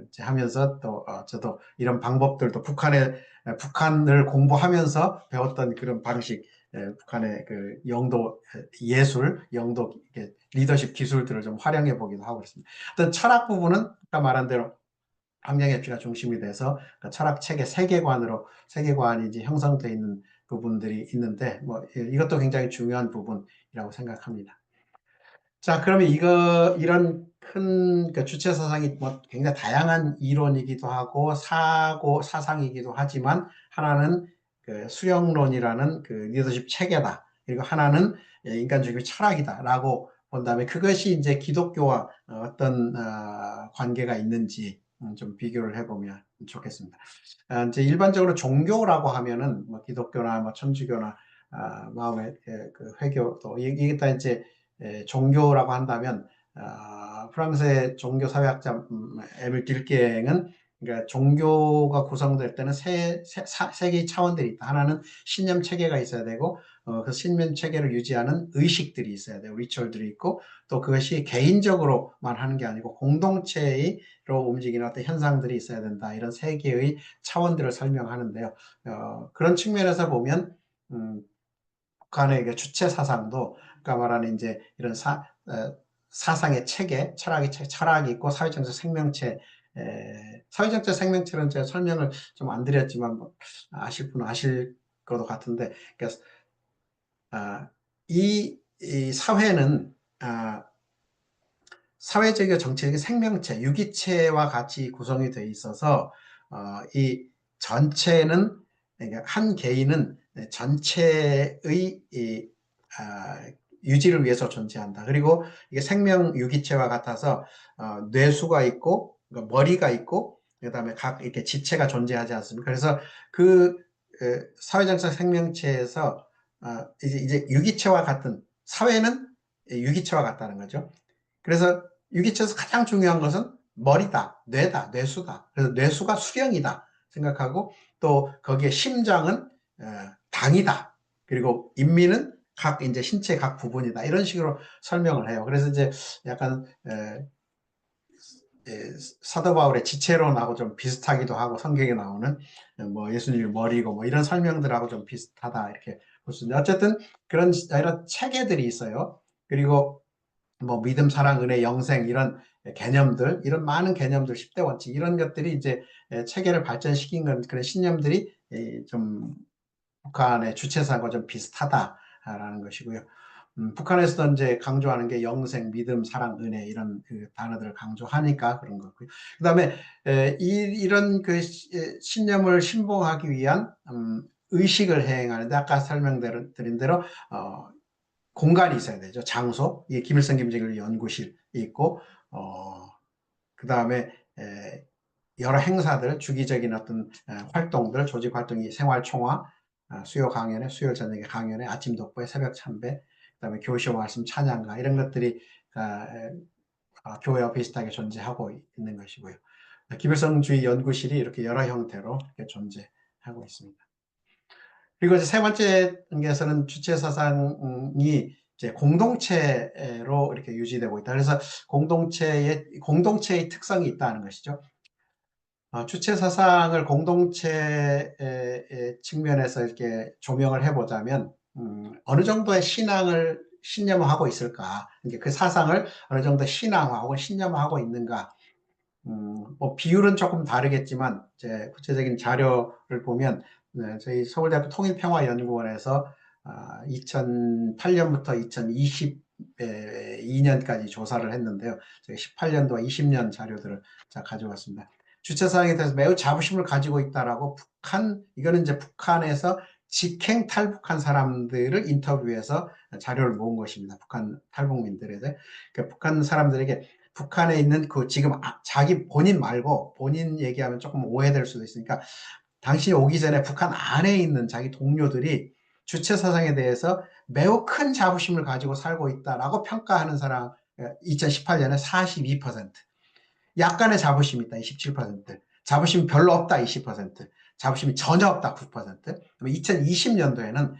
이제 하면서 또 저도 이런 방법들도 북한을 공부하면서 배웠던 그런 방식, 북한의 그 영도 예술, 영도 이렇게 리더십 기술들을 좀 활용해 보기도 하고 있습니다. 어떤 철학 부분은 아까 말한 대로 환경협치가 중심이 돼서 그 철학 책의 세계관이 이제 형성되어 있는 부분들이 있는데 뭐 이것도 굉장히 중요한 부분이라고 생각합니다. 자, 그러면 이런 큰 그 주체 사상이 뭐 굉장히 다양한 이론이기도 하고 사상이기도 하지만 하나는 그 수령론이라는 그 리더십 체계다. 그리고 하나는 인간주의 철학이다라고 본다면 그것이 이제 기독교와 어떤 관계가 있는지 좀 비교를 해보면 좋겠습니다. 이제 일반적으로 종교라고 하면은 뭐 기독교나 뭐 천주교나 마음의 그 회교도 이게 다 이제 종교라고 한다면 프랑스의 종교 사회학자 에밀 딜갱은 그러니까 종교가 구성될 때는 세 개의 차원들이 있다. 하나는 신념 체계가 있어야 되고 그 신념 체계를 유지하는 의식들이 있어야 돼요. 리추얼들이 있고 또 그것이 개인적으로만 하는 게 아니고 공동체로 움직이는 어떤 현상들이 있어야 된다. 이런 세 개의 차원들을 설명하는데요. 그런 측면에서 보면 북한의 그 주체 사상도 아까 말하는 이제 이런 사상의 체계, 철학이 있고 사회정책 생명체, 사회정책 생명체는 제가 설명을 좀 안 드렸지만 뭐 아실 분은 아실 것도 같은데, 그러니까 이 사회는 사회적이고 정치적인 생명체, 유기체와 같이 구성이 되어 있어서 이 전체는 그러니까 한 개인은 전체의 유지를 위해서 존재한다. 그리고 이게 생명 유기체와 같아서 뇌수가 있고 그러니까 머리가 있고 그다음에 각 이렇게 지체가 존재하지 않습니까? 그래서 그 사회정책 생명체에서 이제 유기체와 같은 사회는 유기체와 같다는 거죠. 그래서 유기체에서 가장 중요한 것은 머리다, 뇌다, 뇌수다. 그래서 뇌수가 수령이다 생각하고 또 거기에 심장은 당이다. 그리고 인민은 각 이제 신체 각 부분이다. 이런 식으로 설명을 해요. 그래서 이제 약간 사도 바울의 지체론하고 좀 비슷하기도 하고 성경에 나오는 뭐 예수님의 머리고 뭐 이런 설명들하고 좀 비슷하다 이렇게 볼 수 있는데 어쨌든 그런 이런 체계들이 있어요. 그리고 뭐 믿음, 사랑, 은혜, 영생 이런 개념들, 이런 많은 개념들, 10대 원칙 이런 것들이 이제 체계를 발전시킨 그런 신념들이 좀 북한의 주체사과 좀 비슷하다라는 것이고요. 북한에서도 이제 강조하는 게 영생, 믿음, 사랑, 은혜 이런 그 단어들을 강조하니까 그런 거고요. 그다음에 이런 그 신념을 신봉하기 위한 의식을 행하는데 아까 설명드린 대로 공간이 있어야 되죠. 장소. 이 김일성 김정일 연구실이 있고, 그 다음에 여러 행사들, 주기적인 어떤 활동들, 조직 활동이 생활총화, 수요 강연회, 수요일 저녁에 강연회, 아침 독보에 새벽 참배, 그다음에 교시 말씀 찬양가 이런 것들이 교회와 비슷하게 존재하고 있는 것이고요. 김일성주의 연구실이 이렇게 여러 형태로 이렇게 존재하고 있습니다. 그리고 이제 세 번째에서는 주체 사상이 이제 공동체로 이렇게 유지되고 있다. 그래서 공동체의 특성이 있다는 것이죠. 주체 사상을 공동체 측면에서 이렇게 조명을 해보자면 어느 정도의 신념하고 있을까? 그 사상을 어느 정도 신앙화 혹은 신념하고 있는가? 뭐 비율은 조금 다르겠지만 이제 구체적인 자료를 보면 저희 서울대학교 통일평화연구원에서 2008년부터 2022년까지 조사를 했는데요. 저희 18년도와 20년 자료들을 가져왔습니다. 주체사항에 대해서 매우 자부심을 가지고 있다라고 이거는 이제 북한에서 직행 탈북한 사람들을 인터뷰해서 자료를 모은 것입니다. 북한 탈북민들에 대해. 그러니까 북한 사람들에게 북한에 있는 그 지금 자기 본인 말고 본인 얘기하면 조금 오해될 수도 있으니까 당신이 오기 전에 북한 안에 있는 자기 동료들이 주체 사상에 대해서 매우 큰 자부심을 가지고 살고 있다라고 평가하는 사람 2018년에 42%. 약간의 자부심이 있다, 27%. 자부심이 별로 없다, 20%. 자부심이 전혀 없다, 9%. 2020년도에는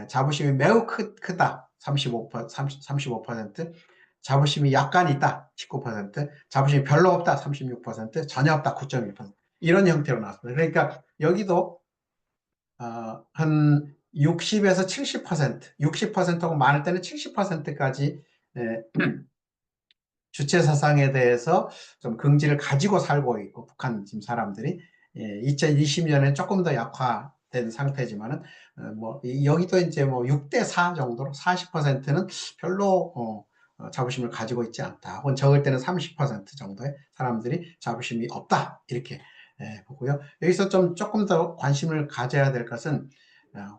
자부심이 매우 크다, 35%. 자부심이 약간 있다, 19%. 자부심이 별로 없다, 36%. 전혀 없다, 9.1%. 이런 형태로 나왔습니다. 그러니까 여기도 한 60에서 70%, 60%하고 많을 때는 70%까지 주체 사상에 대해서 좀 긍지를 가지고 살고 있고, 북한 지금 사람들이 2020년에 조금 더 약화된 상태지만은 뭐 여기도 이제 뭐 6대 4 정도로 40%는 별로 자부심을 가지고 있지 않다. 혹은 적을 때는 30% 정도의 사람들이 자부심이 없다. 이렇게 보고요. 여기서 좀 조금 더 관심을 가져야 될 것은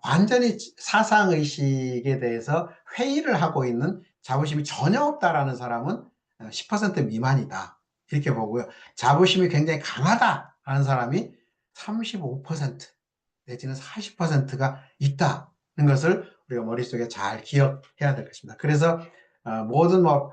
완전히 사상의식에 대해서 회의를 하고 있는, 자부심이 전혀 없다라는 사람은 10% 미만이다. 이렇게 보고요. 자부심이 굉장히 강하다라는 사람이 35% 내지는 40%가 있다는 것을 우리가 머릿속에 잘 기억해야 될 것입니다. 그래서 모든 뭐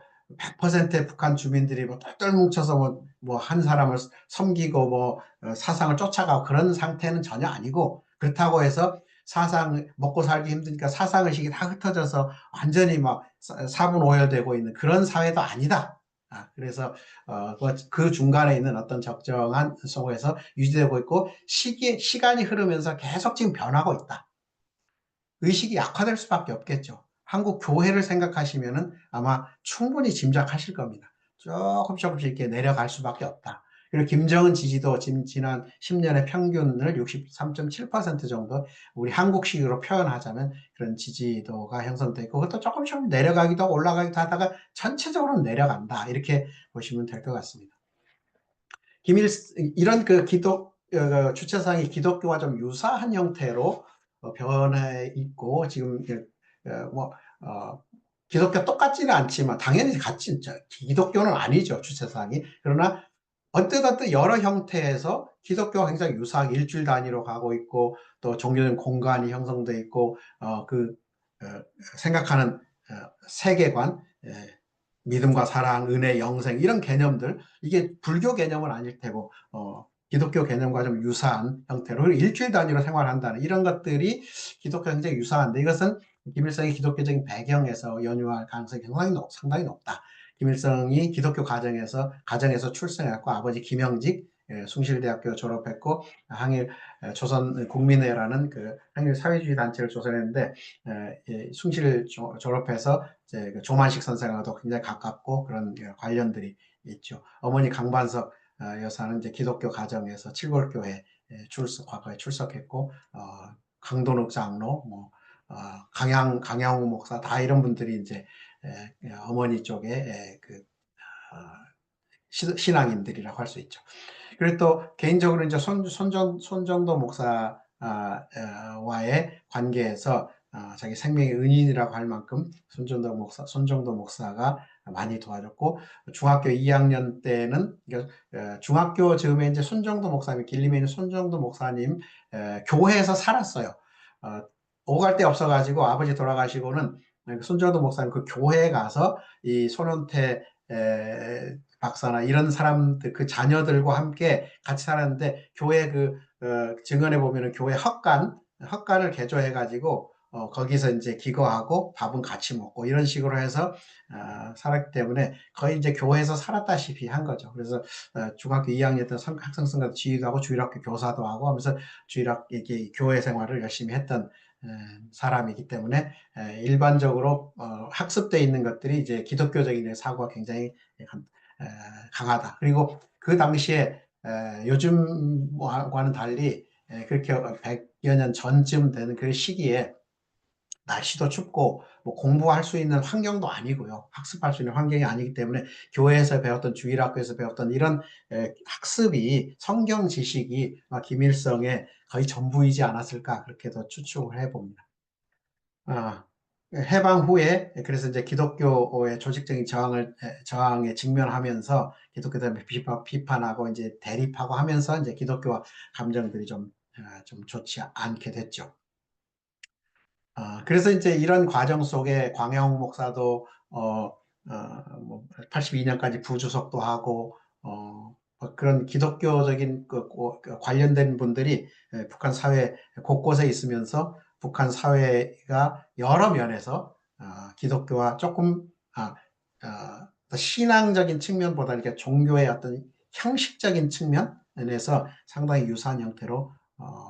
100%의 북한 주민들이 뭐 똘똘 뭉쳐서 뭐 한 사람을 섬기고 뭐 사상을 쫓아가고 그런 상태는 전혀 아니고, 그렇다고 해서 사상 먹고 살기 힘드니까 사상의식이 다 흩어져서 완전히 막 사분오열되고 있는 그런 사회도 아니다. 그래서 그 중간에 있는 어떤 적정한 속에서 유지되고 있고, 시간이 흐르면서 계속 지금 변하고 있다. 의식이 약화될 수밖에 없겠죠. 한국 교회를 생각하시면은 아마 충분히 짐작하실 겁니다. 조금씩 이렇게 내려갈 수밖에 없다. 그리고 김정은 지지도 지난 10년의 평균을 63.7% 정도, 우리 한국식으로 표현하자면 그런 지지도가 형성되어 있고, 그것도 조금씩 내려가기도 하고 올라가기도 하다가 전체적으로 내려간다. 이렇게 보시면 될 것 같습니다. 이런 그 주체사상이 기독교와 좀 유사한 형태로 변해 있고, 지금 뭐 기독교 똑같지는 않지만 당연히 같이, 기독교는 아니죠, 주체사상이. 그러나 어쨌든 여러 형태에서 기독교와 굉장히 유사하게 일주일 단위로 가고 있고, 또 종교적 공간이 형성돼 있고, 생각하는 세계관, 믿음과 사랑, 은혜, 영생, 이런 개념들, 이게 불교 개념은 아닐 테고 기독교 개념과 좀 유사한 형태로 일주일 단위로 생활한다는 이런 것들이 기독교 굉장히 유사한데, 이것은 김일성의 기독교적인 배경에서 연유할 가능성이 상당히 높다. 김일성이 기독교 가정에서 출생했고, 아버지 김영직 숭실대학교 졸업했고, 조선 국민회라는 그 항일 사회주의 단체를 조선했는데, 숭실 졸업해서 이제 그 조만식 선생하고도 굉장히 가깝고 그런 관련들이 있죠. 어머니 강반석 여사는 이제 기독교 가정에서 칠골교회 과거에 출석했고, 강도욱 장로, 뭐 강양우 목사, 다 이런 분들이 이제 어머니 쪽에 신앙인들이라고 할 수 있죠. 그리고 또 개인적으로 이제 손정도 목사와의 관계에서 자기 생명의 은인이라고 할 만큼 손정도 목사가 많이 도와줬고, 중학교 2학년 때는 중학교 즈음에 이제 손정도 목사님, 길림에 있는 손정도 목사님 교회에서 살았어요. 오갈 데 없어가지고 아버지 돌아가시고는 손정도 목사님 그 교회에 가서 이 손원태 박사나 이런 사람들, 그 자녀들과 함께 같이 살았는데, 교회 증언에 보면은 교회 헛간을 개조해가지고 거기서 이제 기거하고 밥은 같이 먹고 이런 식으로 해서 살았기 때문에 거의 이제 교회에서 살았다시피 한 거죠. 그래서 중학교 2학년 때 학생 선거 지휘도 하고 주일학교 교사도 하고 하면서 이렇게 교회 생활을 열심히 했던 사람이기 때문에 일반적으로 학습돼 있는 것들이 이제 기독교적인 사고가 굉장히 강하다. 그리고 그 당시에 요즘과는 달리 그렇게 100여 년 전쯤 되는 그 시기에 날씨도 춥고 뭐 공부할 수 있는 환경도 아니고요. 학습할 수 있는 환경이 아니기 때문에 교회에서 배웠던, 주일학교에서 배웠던 이런 학습이, 성경 지식이 김일성의 거의 전부이지 않았을까, 그렇게도 추측을 해봅니다. 해방 후에 그래서 이제 기독교의 조직적인 저항에 직면하면서 기독교에 비판하고 이제 대립하고 하면서 이제 기독교와 감정들이 좀 좋지 않게 됐죠. 그래서 이제 이런 과정 속에 광야홍 목사도 뭐 82년까지 부주석도 하고 그런 기독교적인 그 관련된 분들이 북한 사회 곳곳에 있으면서 북한 사회가 여러 면에서 기독교와 조금 더 신앙적인 측면보다 이렇게 종교의 어떤 형식적인 측면에서 상당히 유사한 형태로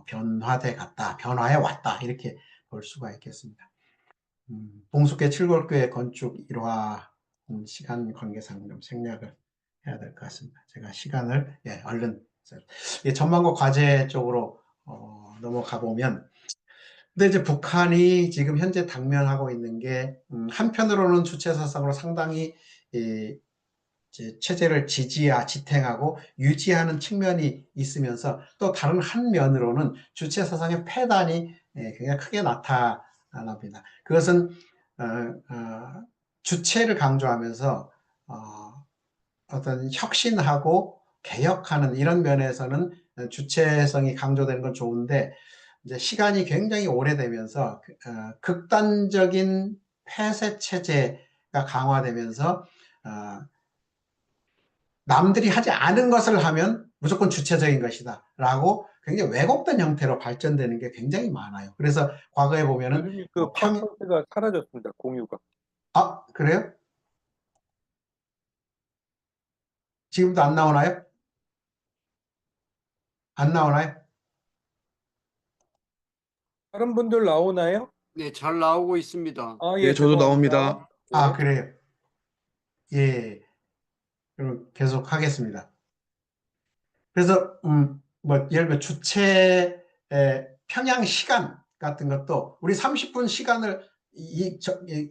변화돼 갔다, 변화해 왔다 이렇게 볼 수가 있겠습니다. 봉숙회 칠골교회 건축 일화 시간 관계상 좀 생략을 해야 될 것 같습니다. 제가 시간을 얼른 전망과 과제 쪽으로 넘어가 보면, 근데 이제 북한이 지금 현재 당면하고 있는 게 한편으로는 주체 사상으로 상당히 이제 체제를 지탱하고 유지하는 측면이 있으면서 또 다른 한 면으로는 주체 사상의 폐단이 굉장히 크게 나타납니다. 그것은 주체를 강조하면서 어떤 혁신하고 개혁하는 이런 면에서는 주체성이 강조되는 건 좋은데, 이제 시간이 굉장히 오래되면서 극단적인 폐쇄 체제가 강화되면서 남들이 하지 않은 것을 하면 무조건 주체적인 것이다 라고 굉장히 왜곡된 형태로 발전되는 게 굉장히 많아요. 그래서 과거에 보면은 교수님 그 뭐 팟캐스트가 사라졌습니다. 공유가. 그래요? 지금도 안 나오나요? 안 나오나요? 다른 분들 나오나요? 네, 잘 나오고 있습니다. 아, 예, 예, 저도 죄송합니다. 나옵니다. 네. 그래요. 예. 그럼 계속 하겠습니다. 그래서 뭐 예를 들어 주체의 평양 시간 같은 것도 우리 30분 시간을 이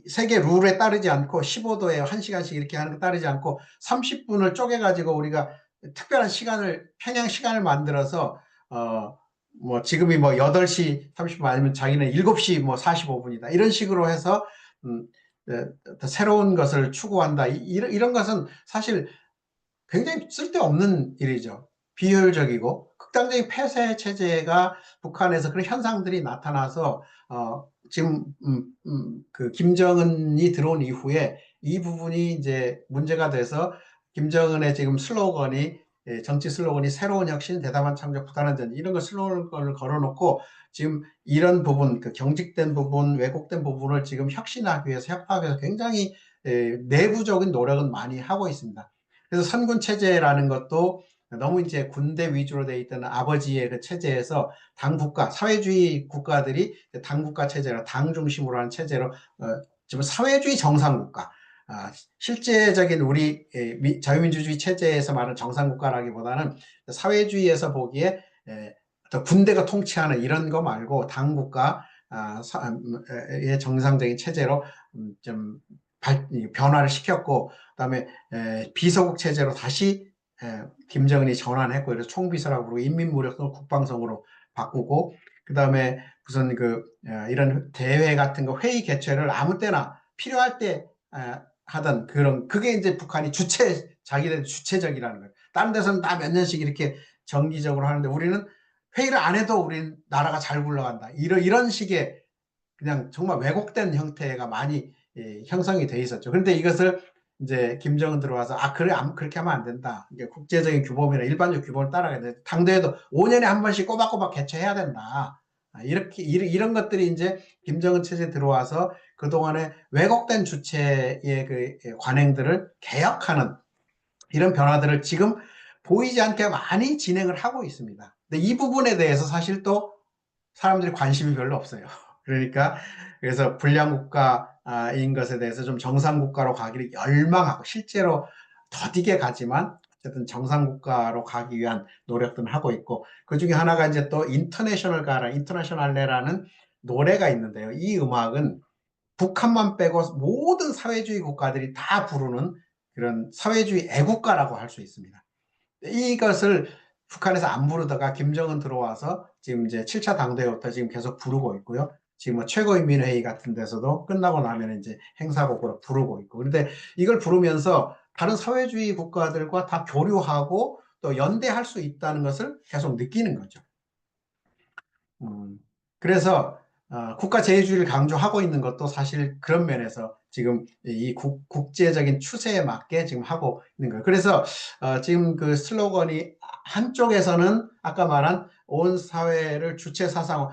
세계 룰에 따르지 않고 15도에 1시간씩 이렇게 하는 거 따르지 않고 30분을 쪼개 가지고 우리가 특별한 시간을 평양 시간을 만들어서 뭐 지금이 뭐 8시 30분 아니면 자기는 7시 뭐 45분이다 이런 식으로 해서 더 새로운 것을 추구한다 이런 것은 사실 굉장히 쓸데없는 일이죠. 비효율적이고 극단적인 폐쇄 체제가 북한에서 그런 현상들이 나타나서 지금 그 김정은이 들어온 이후에 이 부분이 이제 문제가 돼서 김정은의 지금 슬로건이 정치 슬로건이 새로운 혁신, 대담한 창조, 부단한 전진 이런 거 슬로건을 걸어놓고 지금 이런 부분, 그 경직된 부분, 왜곡된 부분을 지금 혁신하기 위해서 협박하기 위해서 굉장히 내부적인 노력은 많이 하고 있습니다. 그래서 선군 체제라는 것도 너무 이제 군대 위주로 돼 있던 아버지의 그 체제에서 당국가, 사회주의 국가들이 당국가 체제로 당 중심으로 하는 체제로 지금 사회주의 정상국가, 실제적인 우리 자유민주주의 체제에서 말하는 정상국가라기보다는 사회주의에서 보기에 군대가 통치하는 이런 거 말고 당국가의 정상적인 체제로 좀 변화를 시켰고, 그다음에 비서국 체제로 다시 김정은이 전환했고, 그래서 총비서라고 부르고 인민무력을 국방성으로 바꾸고, 그다음에 무슨 이런 대회 같은 거 회의 개최를 아무 때나 필요할 때 하던 그런, 그게 이제 북한이 자기들 주체적이라는 거예요. 다른 데서는 다 몇 년씩 이렇게 정기적으로 하는데 우리는 회의를 안 해도 우린 나라가 잘 굴러간다. 이런 식의 그냥 정말 왜곡된 형태가 많이 형성이 돼 있었죠. 그런데 이것을 이제 김정은 들어와서 그래 그렇게 하면 안 된다. 이게 국제적인 규범이나 일반적 규범을 따라가야 돼. 당대회도 5년에 한 번씩 꼬박꼬박 개최해야 된다. 이렇게 이런 것들이 이제 김정은 체제 들어와서 그동안에 왜곡된 주체의 그 관행들을 개혁하는 이런 변화들을 지금 보이지 않게 많이 진행을 하고 있습니다. 근데 이 부분에 대해서 사실 또 사람들이 관심이 별로 없어요. 그러니까 그래서 불량국가인 것에 대해서 좀 정상국가로 가기를 열망하고 실제로 더디게 가지만 어쨌든 정상국가로 가기 위한 노력들을 하고 있고, 그 중에 하나가 이제 또 인터내셔널레라는 노래가 있는데요. 이 음악은 북한만 빼고 모든 사회주의 국가들이 다 부르는 그런 사회주의 애국가라고 할 수 있습니다. 이것을 북한에서 안 부르다가 김정은 들어와서 지금 이제 7차 당대회부터 지금 계속 부르고 있고요. 지금 뭐 최고인민회의 같은 데서도 끝나고 나면 이제 행사곡으로 부르고 있고. 그런데 이걸 부르면서 다른 사회주의 국가들과 다 교류하고 또 연대할 수 있다는 것을 계속 느끼는 거죠. 그래서 국가 제휴주의를 강조하고 있는 것도 사실 그런 면에서 지금 이 국제적인 추세에 맞게 지금 하고 있는 거예요. 그래서 지금 그 슬로건이 한쪽에서는 아까 말한 온 사회를 주체 사상,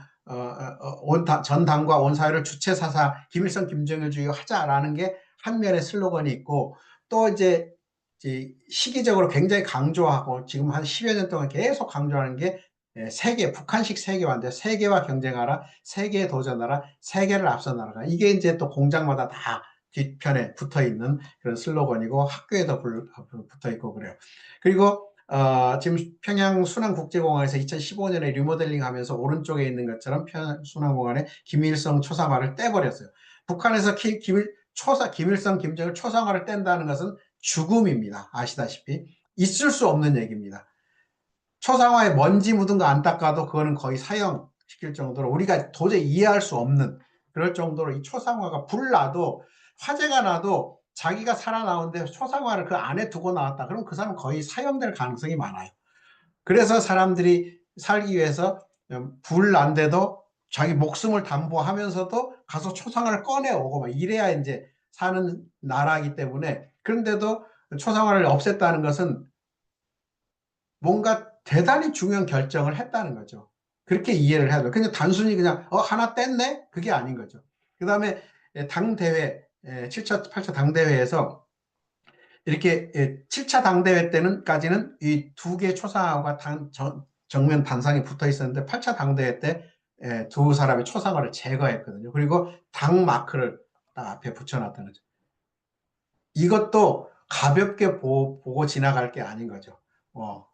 전 당과 온 사회를 주체 사상, 김일성 김정일주의 하자라는 게 한 면의 슬로건이 있고, 또 이제 시기적으로 굉장히 강조하고 지금 한 10여 년 동안 계속 강조하는 게 세계, 북한식 세계화인데, 세계와 경쟁하라, 세계에 도전하라, 세계를 앞서 나가라. 이게 이제 또 공장마다 다 뒤편에 붙어 있는 그런 슬로건이고, 학교에도 붙어 있고 그래요. 그리고 지금 평양 순안국제공항에서 2015년에 리모델링 하면서 오른쪽에 있는 것처럼 평양 순안공항에 김일성 초상화를 떼버렸어요. 북한에서 김일성, 김정일 초상화를 뗀다는 것은 죽음입니다. 아시다시피. 있을 수 없는 얘기입니다. 초상화에 먼지 묻은 거 안 닦아도 그거는 거의 사형시킬 정도로 우리가 도저히 이해할 수 없는 그럴 정도로 이 초상화가 불나도, 화재가 나도 자기가 살아나오는데 초상화를 그 안에 두고 나왔다. 그럼 그 사람 거의 사형될 가능성이 많아요. 그래서 사람들이 살기 위해서 불 난데도 자기 목숨을 담보하면서도 가서 초상화를 꺼내오고 막 이래야 이제 사는 나라이기 때문에, 그런데도 초상화를 없앴다는 것은 뭔가 대단히 중요한 결정을 했다는 거죠. 그렇게 이해를 해야 돼요. 그냥 단순히 그냥 하나 뗐네? 그게 아닌 거죠. 그 다음에 당대회, 7차, 8차 당대회에서 이렇게 7차 당대회 때는까지는 이 두 개의 초상화가 정면 단상에 붙어 있었는데, 8차 당대회 때 두 사람의 초상화를 제거했거든요. 그리고 당 마크를 딱 앞에 붙여놨다는 거죠. 이것도 가볍게 보고 지나갈 게 아닌 거죠.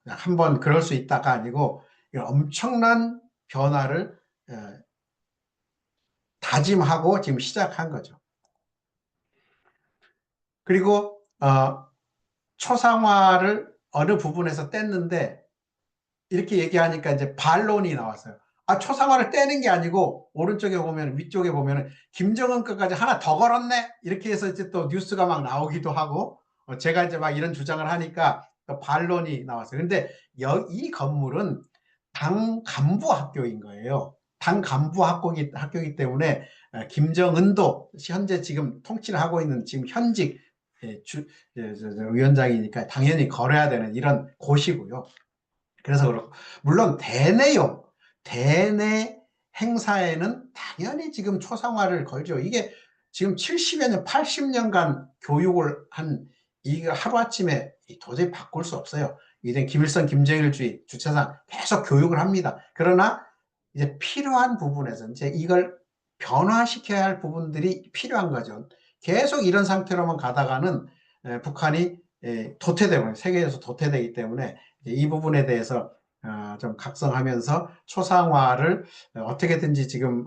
한번 그럴 수 있다가 아니고 엄청난 변화를 다짐하고 지금 시작한 거죠. 그리고 초상화를 어느 부분에서 뗐는데 이렇게 얘기하니까 이제 반론이 나왔어요. 초상화를 떼는 게 아니고 오른쪽에 보면, 위쪽에 보면 김정은 것까지 하나 더 걸었네? 이렇게 해서 이제 또 뉴스가 막 나오기도 하고, 제가 이제 막 이런 주장을 하니까 또 반론이 나왔어요. 근데 이 건물은 당 간부 학교인 거예요. 당 간부 학교이기 때문에 김정은도 현재 지금 통치를 하고 있는 지금 현직 위원장이니까 당연히 걸어야 되는 이런 곳이고요. 그래서 그렇고, 물론 대내 행사에는 당연히 지금 초상화를 걸죠. 이게 지금 70여 년, 80년간 교육을 한, 이거 하루아침에 도저히 바꿀 수 없어요. 이제 김일성, 김정일주의 주체상 계속 교육을 합니다. 그러나 이제 필요한 부분에서 이제 이걸 변화시켜야 할 부분들이 필요한 거죠. 계속 이런 상태로만 가다가는 북한이 도태되고, 세계에서 도태되기 때문에 이 부분에 대해서 좀 각성하면서 초상화를 어떻게든지 지금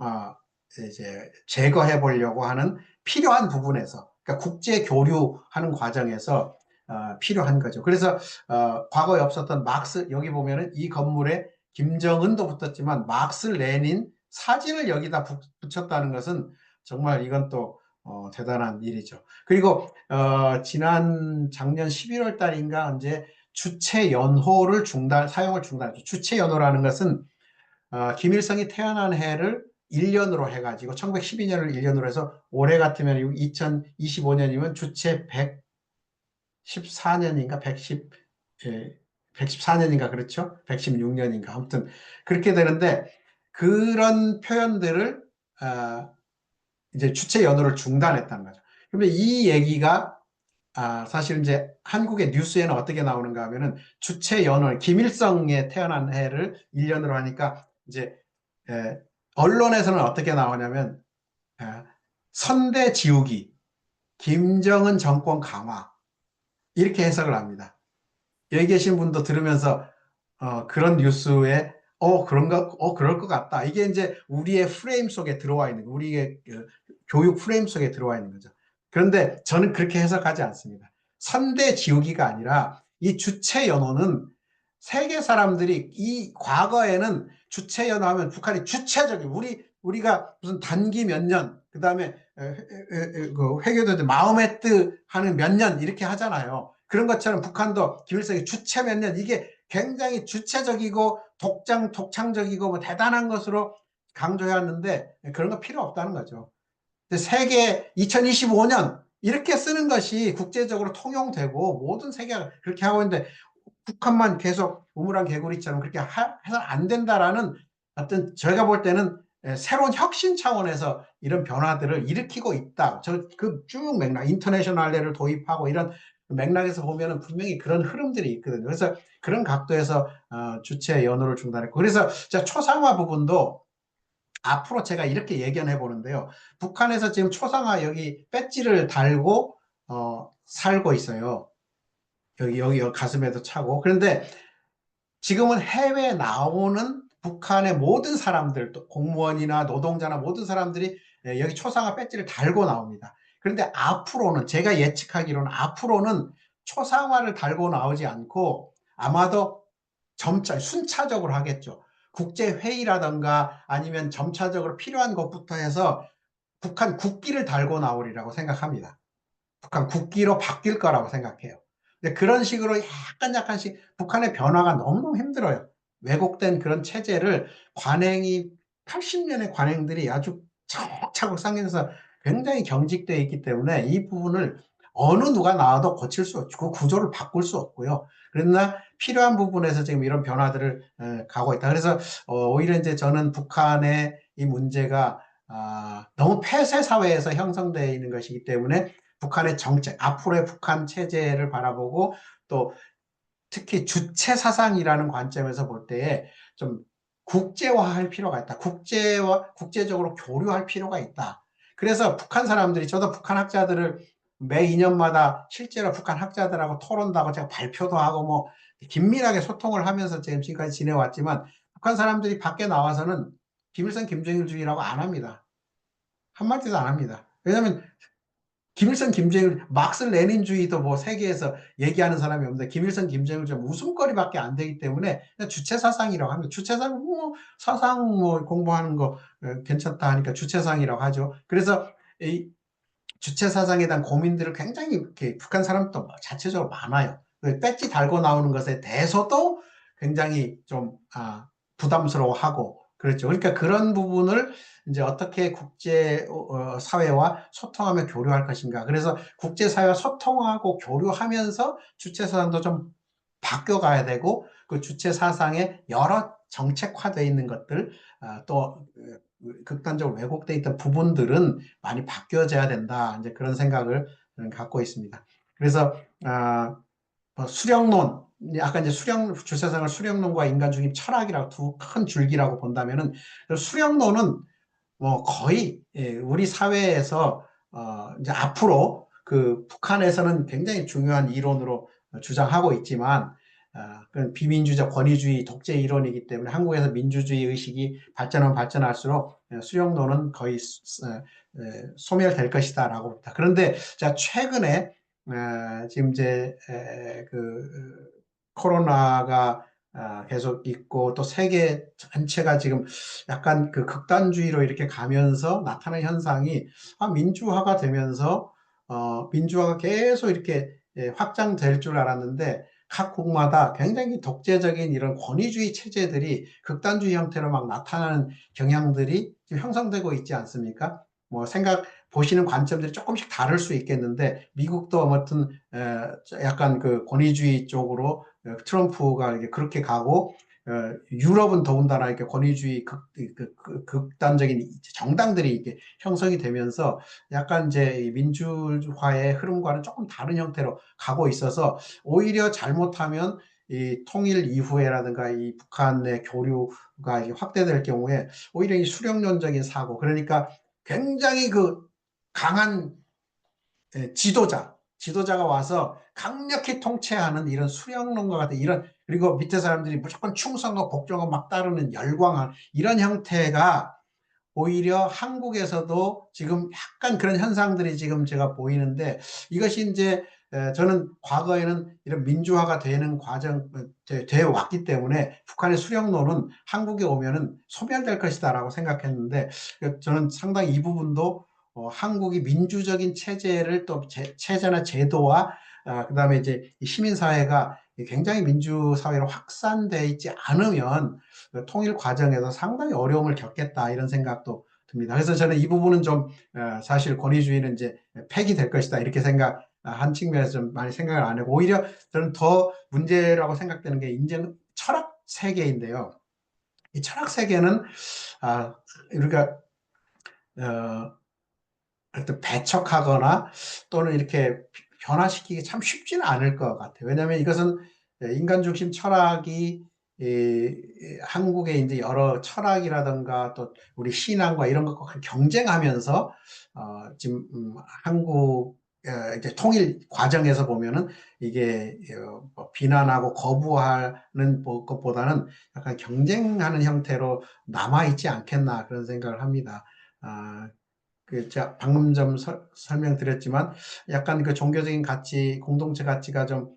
이제 제거해 보려고 하는 필요한 부분에서, 그러니까 국제 교류하는 과정에서 필요한 거죠. 그래서 과거에 없었던 막스, 여기 보면은 이 건물에 김정은도 붙었지만 막스 레닌 사진을 여기다 붙였다는 것은 정말 이건 또 대단한 일이죠. 그리고 작년 11월 달인가 언제 주체연호를 사용을 중단했죠. 주체연호라는 것은 김일성이 태어난 해를 1년으로 해가지고 1912년을 1년으로 해서 올해 같으면 2025년이면 주체 114년인가 114년인가 그렇죠? 116년인가 아무튼 그렇게 되는데, 그런 표현들을 이제 주체 연호를 중단했다는 거죠. 그런데 이 얘기가 사실 이제 한국의 뉴스에는 어떻게 나오는가 하면은 주체 연호, 김일성의 태어난 해를 1년으로 하니까 이제 언론에서는 어떻게 나오냐면 선대 지우기, 김정은 정권 강화, 이렇게 해석을 합니다. 여기 계신 분도 들으면서 그런 뉴스에 그럴 것 같다. 이게 이제 우리의 프레임 속에 들어와 있는, 우리의 교육 프레임 속에 들어와 있는 거죠. 그런데 저는 그렇게 해석하지 않습니다. 선대 지우기가 아니라 이 주체 연호는 세계 사람들이, 이 과거에는 주체 연호하면 북한이 주체적인, 우리가 무슨 단기 몇 년, 그 다음에 회교도 마음의 뜻 하는 몇 년 이렇게 하잖아요. 그런 것처럼 북한도 김일성이 주체 몇 년, 이게 굉장히 주체적이고 독창적이고 뭐 대단한 것으로 강조해왔는데 그런 거 필요 없다는 거죠. 세계 2025년 이렇게 쓰는 것이 국제적으로 통용되고 모든 세계가 그렇게 하고 있는데 북한만 계속 우물안 개구리처럼 그렇게 해서 안 된다라는 어떤 저희가 볼 때는 새로운 혁신 차원에서 이런 변화들을 일으키고 있다. 저 그 쭉 맥락, 인터내셔널레를 도입하고 이런 맥락에서 보면은 분명히 그런 흐름들이 있거든요. 그래서 그런 각도에서 주체 연호를 중단했고, 그래서 자 초상화 부분도 앞으로 제가 이렇게 예견해 보는데요. 북한에서 지금 초상화 여기 배지를 달고 살고 있어요. 여기 가슴에도 차고. 그런데 지금은 해외에 나오는 북한의 모든 사람들, 또 공무원이나 노동자나 모든 사람들이 여기 초상화 배지를 달고 나옵니다. 그런데 앞으로는 제가 예측하기로는 앞으로는 초상화를 달고 나오지 않고 아마도 순차적으로 하겠죠. 국제회의라든가 아니면 점차적으로 필요한 것부터 해서 북한 국기를 달고 나오리라고 생각합니다. 북한 국기로 바뀔 거라고 생각해요. 근데 그런 식으로 약간씩 북한의 변화가 너무너무 힘들어요. 왜곡된 그런 체제를 80년의 관행들이 아주 차곡차곡 쌓여서 굉장히 경직되어 있기 때문에 이 부분을 어느 누가 나와도 고칠 수 없고 그 구조를 바꿀 수 없고요. 그러나 필요한 부분에서 지금 이런 변화들을 가고 있다. 그래서 오히려 이제 저는 북한의 이 문제가 너무 폐쇄 사회에서 형성되어 있는 것이기 때문에 북한의 정책, 앞으로의 북한 체제를 바라보고 또 특히 주체 사상이라는 관점에서 볼 때에 좀 국제화할 필요가 있다. 국제적으로 교류할 필요가 있다. 그래서 북한 사람들이, 저도 북한 학자들을 매 2년마다 실제로 북한 학자들하고 토론도 하고 제가 발표도 하고 뭐 긴밀하게 소통을 하면서 지금까지 지내왔지만 북한 사람들이 밖에 나와서는 김일성, 김정일주의라고 안 합니다. 한마디도 안 합니다. 왜냐하면 김일성, 김정일, 막스 레닌주의도 뭐 세계에서 얘기하는 사람이 없는데 김일성, 김정일 좀 웃음거리밖에 안 되기 때문에 그냥 주체 사상이라고 합니다. 주체 사상 뭐 사상 뭐 공부하는 거 괜찮다 하니까 주체 사상이라고 하죠. 그래서 이 주체 사상에 대한 고민들을 굉장히 이렇게 북한 사람도 자체적으로 많아요. 배지 달고 나오는 것에 대해서도 굉장히 좀 부담스러워하고 그렇죠. 그러니까 그런 부분을 이제 어떻게 국제 사회와 소통하며 교류할 것인가. 그래서 국제 사회와 소통하고 교류하면서 주체 사상도 좀 바뀌어가야 되고 그 주체 사상에 여러 정책화되어 있는 것들 또 극단적으로 왜곡되어 있던 부분들은 많이 바뀌어져야 된다. 이제 그런 생각을 저는 갖고 있습니다. 그래서 수령론, 아까 이제 주체상을 수령론과 인간 중립 철학이라고 두 큰 줄기라고 본다면은 수령론은 뭐 거의 우리 사회에서 이제 앞으로 그 북한에서는 굉장히 중요한 이론으로 주장하고 있지만 그건 비민주적 권위주의 독재 이론이기 때문에 한국에서 민주주의 의식이 발전하면 발전할수록 수령론은 거의 소멸될 것이다라고 봅니다. 그런데 자 최근에 지금 이제 그 코로나가 계속 있고 또 세계 전체가 지금 약간 그 극단주의로 이렇게 가면서 나타나는 현상이 민주화가 되면서 민주화가 계속 이렇게 확장될 줄 알았는데 각국마다 굉장히 독재적인 이런 권위주의 체제들이 극단주의 형태로 막 나타나는 경향들이 지금 형성되고 있지 않습니까? 뭐 보시는 관점들이 조금씩 다를 수 있겠는데 미국도 아무튼 약간 그 권위주의 쪽으로 트럼프가 이렇게 그렇게 가고 유럽은 더군다나 이렇게 권위주의 극단적인 정당들이 이렇게 형성이 되면서 약간 이제 민주화의 흐름과는 조금 다른 형태로 가고 있어서 오히려 잘못하면 이 통일 이후에라든가 이 북한의 교류가 확대될 경우에 오히려 이 수령론적인 사고, 그러니까 굉장히 그 강한 지도자가 와서 강력히 통치하는 이런 수령론과 같은 이런, 그리고 밑에 사람들이 무조건 충성과 복종을 막 따르는 열광한 이런 형태가 오히려 한국에서도 지금 약간 그런 현상들이 지금 제가 보이는데 이것이 이제 저는 과거에는 이런 민주화가 되는 과정 되어 왔기 때문에 북한의 수령론은 한국에 오면은 소멸될 것이다라고 생각했는데 저는 상당히 이 부분도 한국이 민주적인 체제를 또 체제나 제도와 그다음에 이제 이 시민사회가 굉장히 민주사회로 확산되어 있지 않으면 그 통일 과정에서 상당히 어려움을 겪겠다 이런 생각도 듭니다. 그래서 저는 이 부분은 좀 사실 권위주의는 이제 폐기될 것이다 이렇게 생각한 측면에서 좀 많이 생각을 안 하고 오히려 저는 더 문제라고 생각되는 게 인정 철학 세계인데요. 이 철학 세계는 우리가 어떤 배척하거나 또는 이렇게 변화시키기 참 쉽지는 않을 것 같아요. 왜냐하면 이것은 인간 중심 철학이 한국의 이제 여러 철학이라든가 또 우리 신앙과 이런 것과 경쟁하면서 지금 한국 이제 통일 과정에서 보면은 이게 뭐 비난하고 거부하는 것보다는 약간 경쟁하는 형태로 남아있지 않겠나 그런 생각을 합니다. 제가 방금 좀 설명드렸지만 약간 그 종교적인 가치, 공동체 가치가 좀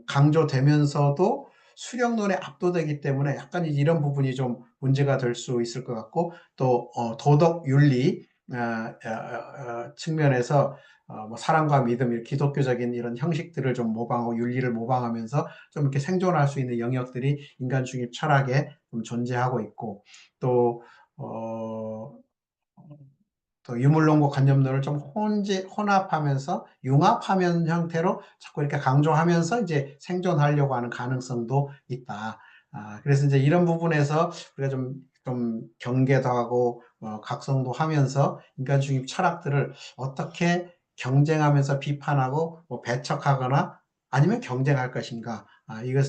강조되면서도 수령론에 압도되기 때문에 약간 이런 부분이 좀 문제가 될 수 있을 것 같고 또 도덕 윤리 측면에서 뭐 사랑과 믿음, 기독교적인 이런 형식들을 좀 모방하고 윤리를 모방하면서 좀 이렇게 생존할 수 있는 영역들이 인간 중립 철학에 좀 존재하고 있고 또 유물론과 관념론을 좀 혼합하면서 융합하면 형태로 자꾸 이렇게 강조하면서 이제 생존하려고 하는 가능성도 있다. 그래서 이제 이런 부분에서 우리가 좀 경계도 하고 각성도 하면서 인간 중립 철학들을 어떻게 경쟁하면서 비판하고 뭐 배척하거나 아니면 경쟁할 것인가.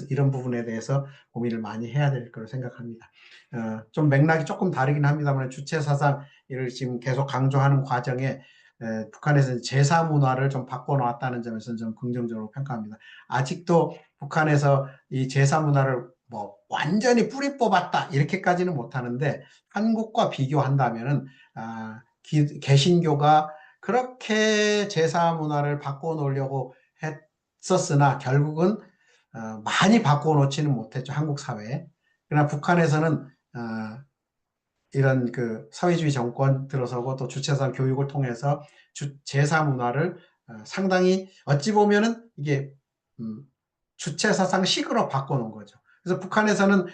이런 부분에 대해서 고민을 많이 해야 될 거로 생각합니다. 좀 맥락이 조금 다르긴 합니다만 주체 사상 이를 지금 계속 강조하는 과정에 북한에서 제사 문화를 좀 바꿔놓았다는 점에서는 좀 긍정적으로 평가합니다. 아직도 북한에서 이 제사 문화를 뭐 완전히 뿌리 뽑았다 이렇게까지는 못하는데 한국과 비교한다면은 개신교가 그렇게 제사 문화를 바꿔놓으려고 했었으나 결국은 많이 바꿔놓지는 못했죠. 한국 사회에. 그러나 북한에서는 이런 그 사회주의 정권 들어서고 또 주체사상 교육을 통해서 제사 문화를 상당히 어찌 보면은 이게 주체사상식으로 바꿔놓은 거죠. 그래서 북한에서는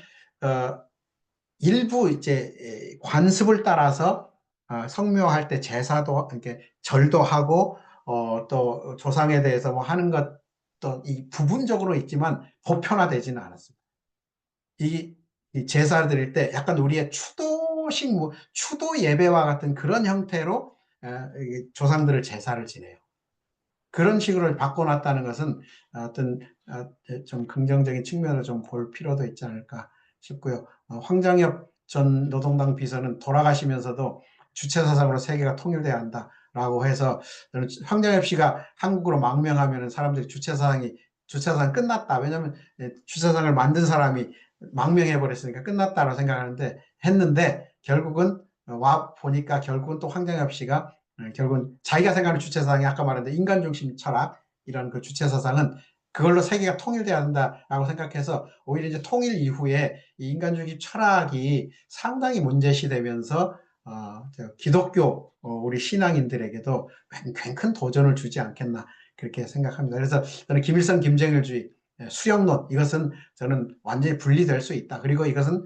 일부 이제 관습을 따라서 성묘할 때 제사도 이렇게 절도 하고 또 조상에 대해서 뭐 하는 것도 이 부분적으로 있지만 보편화되지는 않았습니다. 이 제사 드릴 때 약간 우리의 추도식, 추도 예배와 같은 그런 형태로 조상들을 제사를 지내요. 그런 식으로 바꿔놨다는 것은 어떤 좀 긍정적인 측면을 좀 볼 필요도 있지 않을까 싶고요. 황장엽 전 노동당 비서는 돌아가시면서도 주체사상으로 세계가 통일돼야 한다라고 해서 저는 황장엽 씨가 한국으로 망명하면 사람들이 주체사상 끝났다. 왜냐하면 주체사상을 만든 사람이 망명해버렸으니까 끝났다고 생각하는데 했는데 결국은 와 보니까 결국은 또 황장엽 씨가 결국은 자기가 생각하는 주체사상이 아까 말한 인간 중심 철학 이런 그 주체사상은 그걸로 세계가 통일돼야 한다라고 생각해서 오히려 이제 통일 이후에 이 인간 중심 철학이 상당히 문제시되면서 기독교 우리 신앙인들에게도 굉장히 큰 도전을 주지 않겠나 그렇게 생각합니다. 그래서 저는 김일성 김정일주의 수령론 이것은 저는 완전히 분리될 수 있다. 그리고 이것은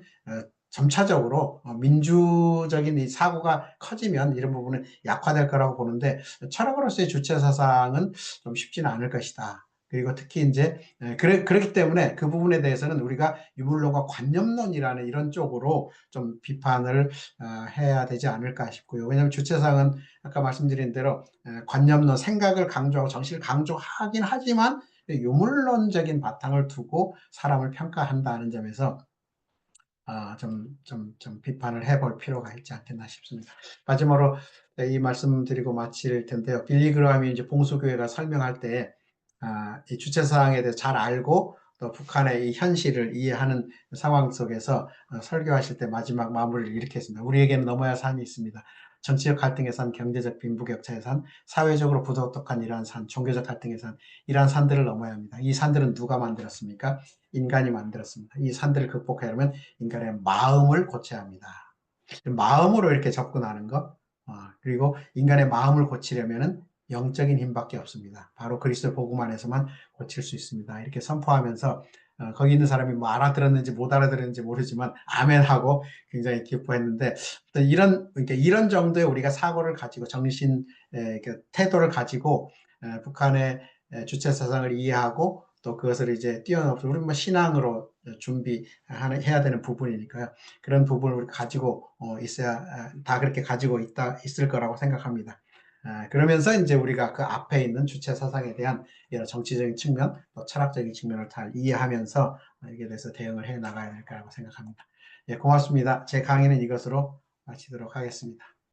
점차적으로 민주적인 이 사고가 커지면 이런 부분은 약화될 거라고 보는데 철학으로서의 주체 사상은 좀 쉽지는 않을 것이다. 그리고 특히 이제 그렇기 때문에 그 부분에 대해서는 우리가 유물론과 관념론이라는 이런 쪽으로 좀 비판을 해야 되지 않을까 싶고요. 왜냐하면 주체사상은 아까 말씀드린 대로 관념론, 생각을 강조하고 정신을 강조하긴 하지만 유물론적인 바탕을 두고 사람을 평가한다는 점에서 좀 비판을 해볼 필요가 있지 않겠나 싶습니다. 마지막으로 이 말씀 드리고 마칠 텐데요. 빌리 그라함이 이제 봉수교회가 설명할 때, 이 주체사항에 대해서 잘 알고 또 북한의 이 현실을 이해하는 상황 속에서 설교하실 때 마지막 마무리를 이렇게 했습니다. 우리에게는 넘어야 할 산이 있습니다. 정치적 갈등의 산, 경제적 빈부격차의 산, 사회적으로 부도덕한 이러한 산, 종교적 갈등의 산, 이러한 산들을 넘어야 합니다. 이 산들은 누가 만들었습니까? 인간이 만들었습니다. 이 산들을 극복하려면 인간의 마음을 고쳐야 합니다. 마음으로 이렇게 접근하는 것, 그리고 인간의 마음을 고치려면은 영적인 힘밖에 없습니다. 바로 그리스도 복음 안에서만 고칠 수 있습니다. 이렇게 선포하면서 거기 있는 사람이 뭐 알아들었는지 못 알아들었는지 모르지만 아멘하고 굉장히 기뻐했는데 그러니까 이런 정도의 우리가 사고를 가지고 정신 태도를 가지고 북한의 주체 사상을 이해하고 또 그것을 이제 뛰어넘어서 우리 뭐 신앙으로 준비해야 되는 부분이니까요. 그런 부분을 우리 가지고 있어야 다 그렇게 가지고 있을 거라고 생각합니다. 그러면서 이제 우리가 그 앞에 있는 주체 사상에 대한 여러 정치적인 측면, 또 철학적인 측면을 잘 이해하면서 이게 대해서 대응을 해 나가야 될 거라고 생각합니다. 예, 고맙습니다. 제 강의는 이것으로 마치도록 하겠습니다.